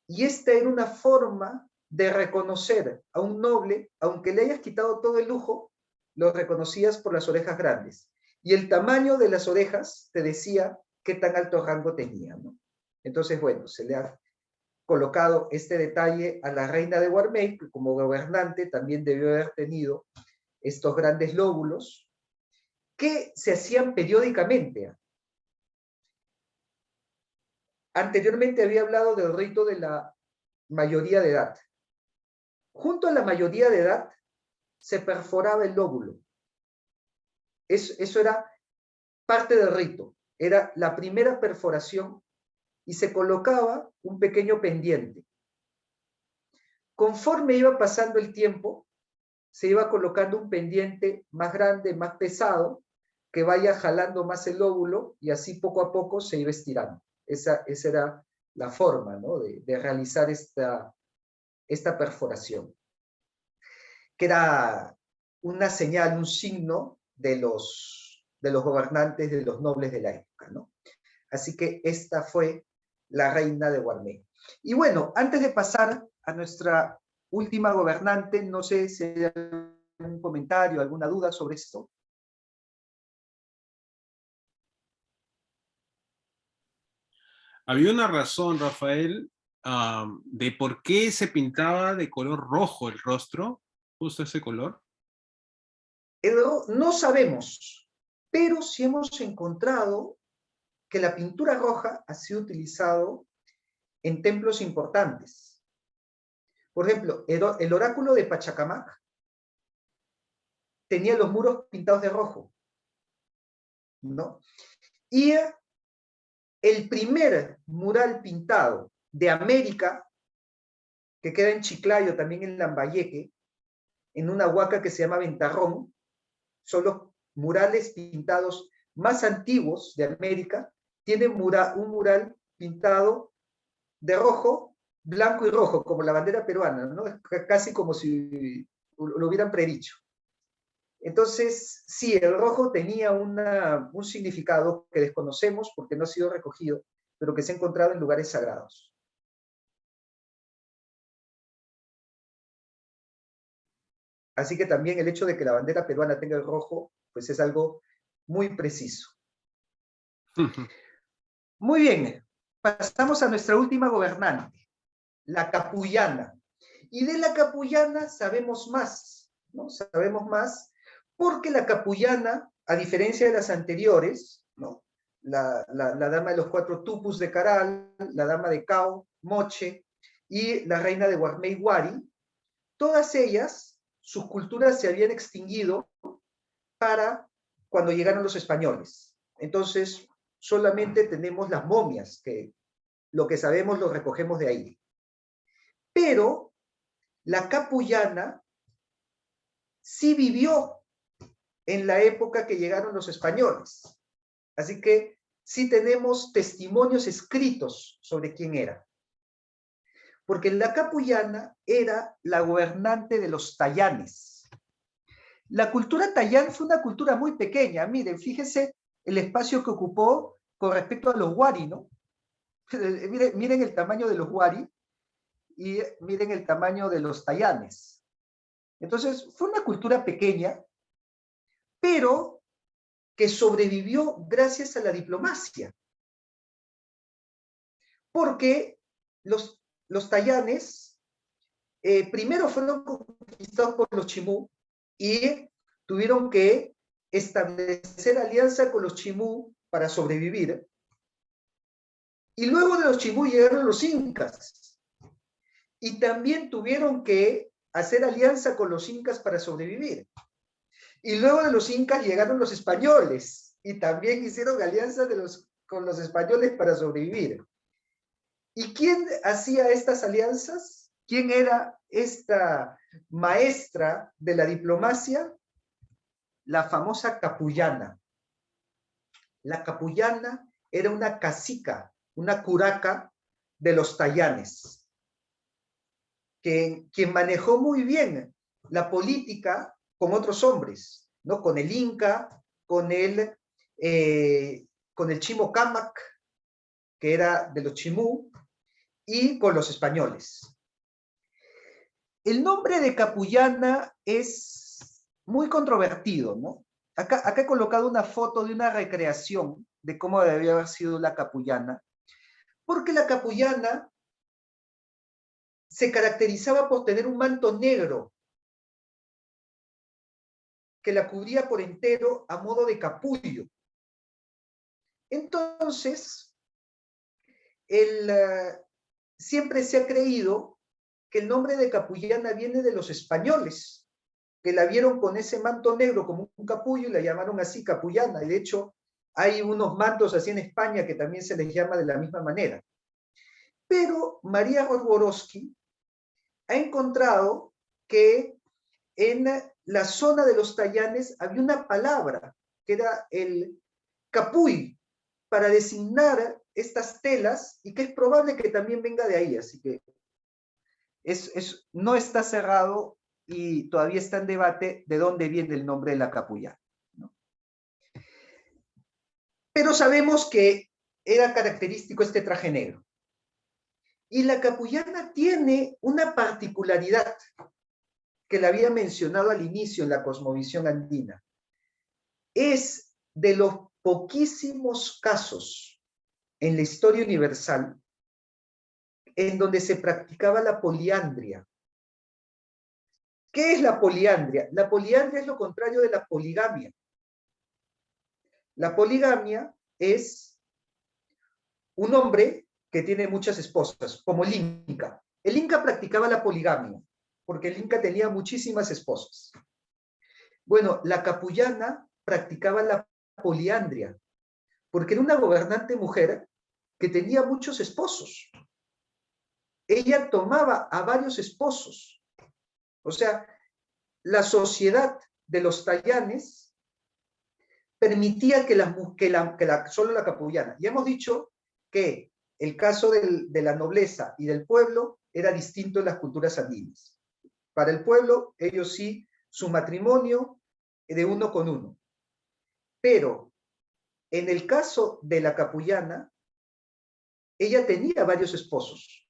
Y esta era una forma de reconocer a un noble, aunque le hayas quitado todo el lujo, lo reconocías por las orejas grandes. Y el tamaño de las orejas te decía qué tan alto rango tenía, ¿no? Entonces, bueno, se le ha colocado este detalle a la reina de Guarmey, que como gobernante también debió haber tenido estos grandes lóbulos, que se hacían periódicamente. Anteriormente había hablado del rito de la mayoría de edad. Junto a la mayoría de edad se perforaba el lóbulo. Eso era parte del rito. Era la primera perforación y se colocaba un pequeño pendiente. Conforme iba pasando el tiempo, se iba colocando un pendiente más grande, más pesado, que vaya jalando más el lóbulo y así poco a poco se iba estirando. Esa era la forma, ¿no?, de realizar esta perforación, que era una señal, un signo de los gobernantes, de los nobles de la época, ¿no? Así que esta fue la reina de Guarmey. Y bueno, antes de pasar a nuestra última gobernante, no sé si hay algún comentario, alguna duda sobre esto. Había una razón, Rafael, de por qué se pintaba de color rojo el rostro, justo ese color. No sabemos, pero sí hemos encontrado que la pintura roja ha sido utilizado en templos importantes. Por ejemplo, el oráculo de Pachacamac tenía los muros pintados de rojo, ¿no? Y el primer mural pintado de América, que queda en Chiclayo, también en Lambayeque, en una huaca que se llama Ventarrón, son los murales pintados más antiguos de América. Tienen un mural pintado de rojo, blanco y rojo, como la bandera peruana, ¿no? Casi como si lo hubieran predicho. Entonces, sí, el rojo tenía un significado que desconocemos porque no ha sido recogido, pero que se ha encontrado en lugares sagrados. Así que también el hecho de que la bandera peruana tenga el rojo, pues es algo muy preciso. Muy bien, pasamos a nuestra última gobernante, la capullana. Y de la capullana sabemos más, ¿no? Sabemos más porque la capullana, a diferencia de las anteriores, ¿no?, la dama de los 4 tupus de Caral, la dama de Cao, Moche, y la reina de Guarmey Huari, todas ellas, sus culturas se habían extinguido para cuando llegaron los españoles. Entonces, solamente tenemos las momias, que lo que sabemos lo recogemos de ahí. Pero la capullana sí vivió en la época que llegaron los españoles. Así que sí tenemos testimonios escritos sobre quién era. Porque la capullana era la gobernante de los tayanes. La cultura tayán fue una cultura muy pequeña. Miren, fíjense el espacio que ocupó con respecto a los huari, ¿no? Miren el tamaño de los huari y miren el tamaño de los tayanes. Entonces, fue una cultura pequeña, pero que sobrevivió gracias a la diplomacia. Porque los tayanes primero fueron conquistados por los chimú y tuvieron que establecer alianza con los chimú para sobrevivir. Y luego de los chimú llegaron los incas. Y también tuvieron que hacer alianza con los incas para sobrevivir. Y luego de los incas llegaron los españoles y también hicieron alianza con los españoles para sobrevivir. ¿Y quién hacía estas alianzas? ¿Quién era esta maestra de la diplomacia? La famosa capullana. La capullana era una cacica, una curaca de los tayanes, quien manejó muy bien la política con otros hombres, ¿no? Con el Inca, con el Chimocámac, que era de los Chimú, y con los españoles. El nombre de capullana es muy controvertido, ¿no? Acá he colocado una foto de una recreación de cómo debía haber sido la capullana, porque la capullana se caracterizaba por tener un manto negro que la cubría por entero a modo de capullo. Entonces, siempre se ha creído que el nombre de capullana viene de los españoles, que la vieron con ese manto negro como un capullo y la llamaron así, capullana. Y de hecho, hay unos mantos así en España que también se les llama de la misma manera. Pero María Rodborowski ha encontrado que en la zona de los Tallanes había una palabra que era el capuy para designar estas telas y que es probable que también venga de ahí. Así que no está cerrado y todavía está en debate de dónde viene el nombre de la capullana, ¿no? Pero sabemos que era característico este traje negro. Y la capullana tiene una particularidad que la había mencionado al inicio en la cosmovisión andina. Es de los poquísimos casos en la historia universal en donde se practicaba la poliandria. ¿Qué es la poliandria? La poliandria es lo contrario de la poligamia. La poligamia es un hombre que tiene muchas esposas, como el Inca. El Inca practicaba la poligamia, porque el Inca tenía muchísimas esposas. Bueno, la capullana practicaba la poliandria, porque era una gobernante mujer que tenía muchos esposos. Ella tomaba a varios esposos. O sea, la sociedad de los tallanes permitía que solo la capullana. Ya hemos dicho que el caso de la nobleza y del pueblo era distinto en las culturas andinas. Para el pueblo, ellos sí, su matrimonio de uno con uno. Pero en el caso de la capullana, ella tenía varios esposos.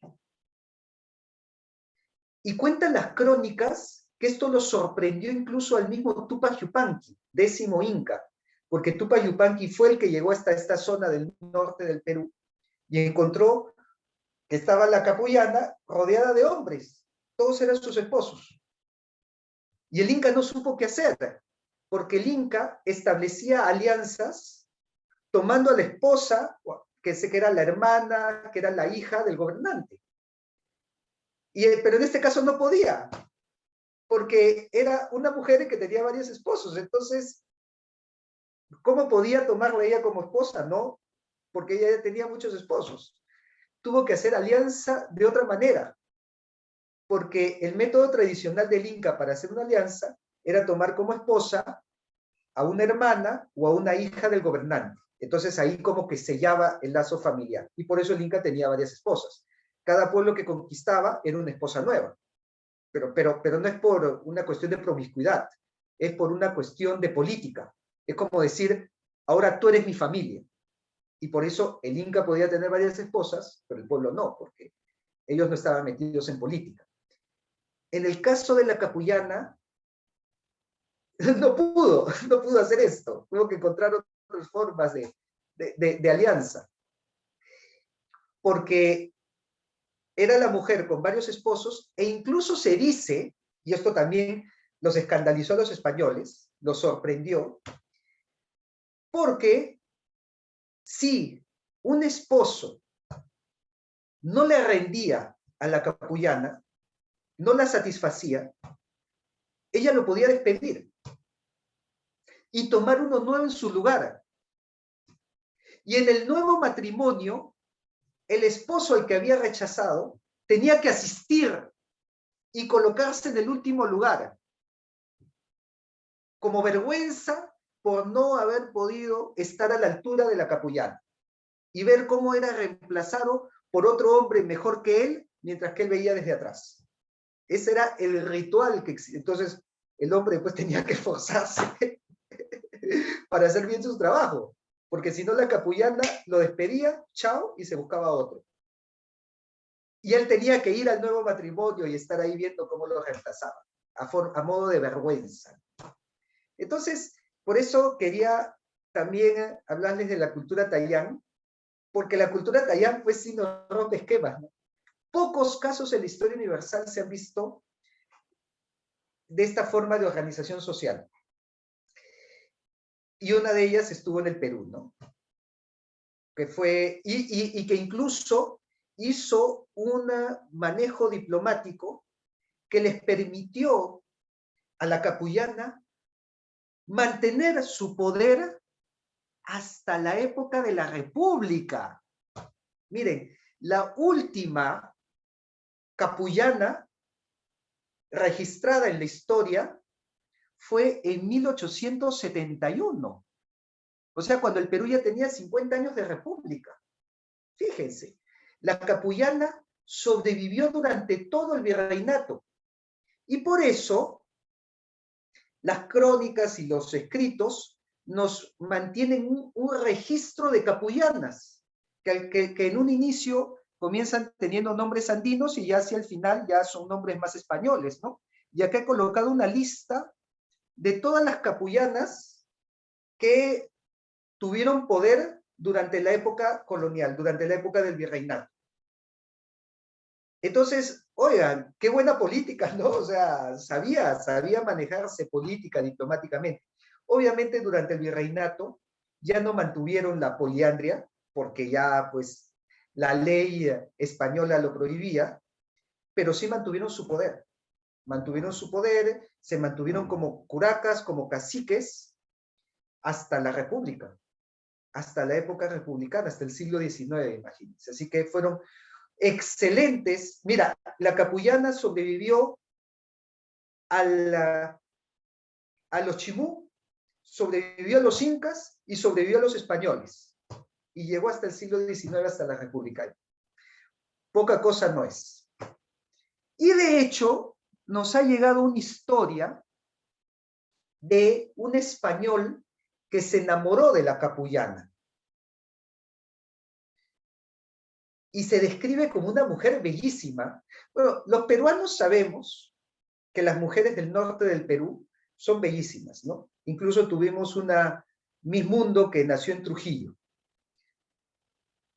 Y cuentan las crónicas que esto lo sorprendió incluso al mismo Tupac Yupanqui, 10º Inca, porque Tupac Yupanqui fue el que llegó hasta esta zona del norte del Perú y encontró que estaba la capullana rodeada de hombres, todos eran sus esposos. Y el Inca no supo qué hacer, porque el Inca establecía alianzas tomando a la esposa, que era la hermana, que era la hija del gobernante. Pero en este caso no podía, porque era una mujer que tenía varios esposos. Entonces, ¿cómo podía tomarla ella como esposa? No, porque ella ya tenía muchos esposos. Tuvo que hacer alianza de otra manera, porque el método tradicional del Inca para hacer una alianza era tomar como esposa a una hermana o a una hija del gobernante. Entonces ahí como que sellaba el lazo familiar. Y por eso el Inca tenía varias esposas. Cada pueblo que conquistaba era una esposa nueva. Pero no es por una cuestión de promiscuidad, es por una cuestión de política. Es como decir, ahora tú eres mi familia. Y por eso el Inca podía tener varias esposas, pero el pueblo no, porque ellos no estaban metidos en política. En el caso de la capullana, no pudo hacer esto. Tuvo que encontrar otras formas de alianza. Porque era la mujer con varios esposos, e incluso se dice, y esto también los escandalizó a los españoles, los sorprendió, porque si un esposo no le rendía a la capullana, no la satisfacía, ella lo podía despedir y tomar uno nuevo en su lugar. Y en el nuevo matrimonio, el esposo al que había rechazado tenía que asistir y colocarse en el último lugar, como vergüenza por no haber podido estar a la altura de la capullana y ver cómo era reemplazado por otro hombre mejor que él, mientras que él veía desde atrás. Ese era el ritual que existía. Entonces, el hombre pues tenía que esforzarse para hacer bien su trabajo, porque si no la capullana lo despedía, chao, y se buscaba otro. Y él tenía que ir al nuevo matrimonio y estar ahí viendo cómo lo reemplazaba, a modo de vergüenza. Entonces, por eso quería también hablarles de la cultura tayán, porque la cultura tayán pues sí nos rompe esquemas, ¿no? Pocos casos en la historia universal se han visto de esta forma de organización social. Y una de ellas estuvo en el Perú, ¿no? que fue, y que incluso hizo un manejo diplomático que les permitió a la capullana mantener su poder hasta la época de la República. Miren, la última capullana registrada en la historia fue en 1871. O sea, cuando el Perú ya tenía 50 años de república. Fíjense, la capullana sobrevivió durante todo el virreinato. Y por eso, las crónicas y los escritos nos mantienen un registro de capullanas, que en un inicio comienzan teniendo nombres andinos y ya hacia el final ya son nombres más españoles, ¿no? Y acá he colocado una lista de todas las capullanas que tuvieron poder durante la época colonial, durante la época del virreinato. Entonces, oigan, qué buena política, ¿no? O sea, sabía manejarse política, diplomáticamente. Obviamente, durante el virreinato ya no mantuvieron la poliandria, porque ya, pues, la ley española lo prohibía, pero sí mantuvieron su poder. Mantuvieron su poder, se mantuvieron como curacas, como caciques, hasta la República, hasta la época republicana, hasta el siglo XIX, imagínense. Así que fueron excelentes. Mira, la capullana sobrevivió a los chimú, sobrevivió a los incas y sobrevivió a los españoles. Y llegó hasta el siglo XIX, hasta la República. Poca cosa no es. Y de hecho, nos ha llegado una historia de un español que se enamoró de la capullana. Y se describe como una mujer bellísima. Bueno, los peruanos sabemos que las mujeres del norte del Perú son bellísimas, ¿no? Incluso tuvimos una Miss Mundo que nació en Trujillo.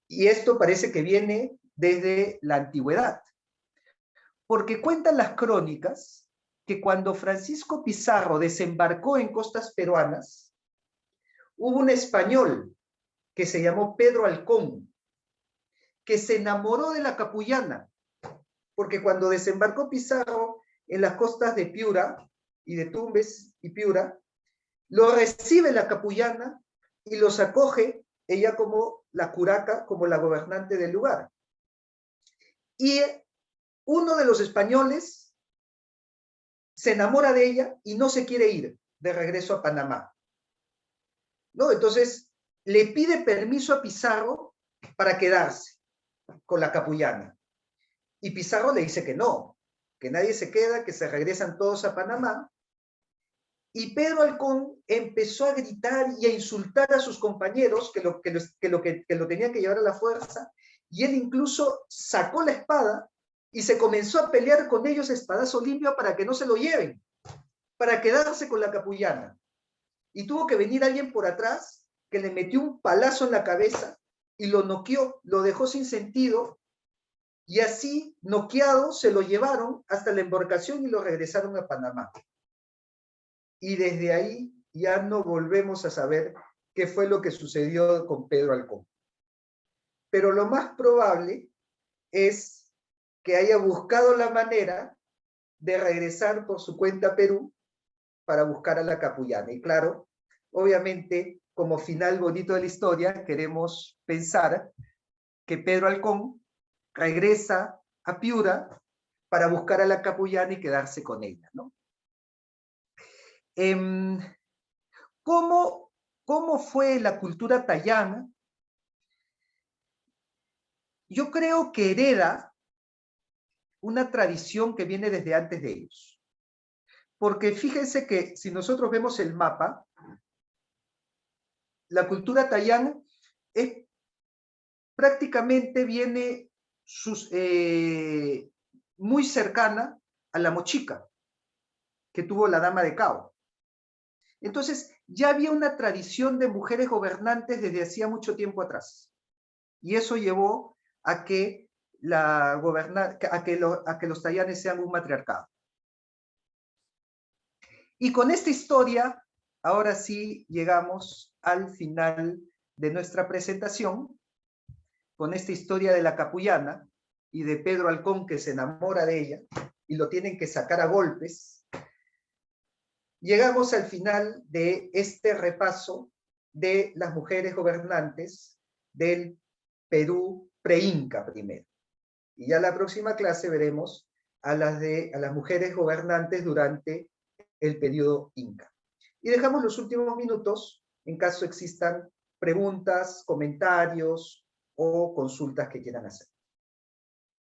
Y esto parece que viene desde la antigüedad. Porque cuentan las crónicas que cuando Francisco Pizarro desembarcó en costas peruanas, hubo un español que se llamó Pedro Halcón, que se enamoró de la capullana, porque cuando desembarcó Pizarro en las costas de Piura, y de Tumbes y Piura, lo recibe la capullana y los acoge ella como la curaca, como la gobernante del lugar. Y uno de los españoles se enamora de ella y no se quiere ir de regreso a Panamá, ¿no? Entonces le pide permiso a Pizarro para quedarse con la capullana. Y Pizarro le dice que no, que nadie se queda, que se regresan todos a Panamá. Y Pedro Halcón empezó a gritar y a insultar a sus compañeros que lo tenían que llevar a la fuerza, y él incluso sacó la espada y se comenzó a pelear con ellos a espadazo limpio para que no se lo lleven, para quedarse con la capullana. Y tuvo que venir alguien por atrás que le metió un palazo en la cabeza y lo noqueó, lo dejó sin sentido, y así, noqueado, se lo llevaron hasta la embarcación y lo regresaron a Panamá. Y desde ahí ya no volvemos a saber qué fue lo que sucedió con Pedro Halcón. Pero lo más probable es que haya buscado la manera de regresar por su cuenta a Perú para buscar a la capullana. Y claro, obviamente, como final bonito de la historia, queremos pensar que Pedro Halcón regresa a Piura para buscar a la capullana y quedarse con ella, ¿no? ¿Cómo fue la cultura tayana? Yo creo que hereda una tradición que viene desde antes de ellos. Porque fíjense que si nosotros vemos el mapa, la cultura tayana prácticamente viene muy cercana a la mochica que tuvo la dama de Cao. Entonces, ya había una tradición de mujeres gobernantes desde hacía mucho tiempo atrás. Y eso llevó a que, los tayanes sean un matriarcado. Y con esta historia, ahora sí llegamos al final de nuestra presentación. con esta historia de la capullana y de Pedro Halcón que se enamora de ella y lo tienen que sacar a golpes, llegamos al final de este repaso de las mujeres gobernantes del Perú pre-Inca primero. Y ya la próxima clase veremos a las mujeres gobernantes durante el periodo Inca. Y dejamos los últimos minutos en caso existan preguntas, comentarios o consultas que quieran hacer.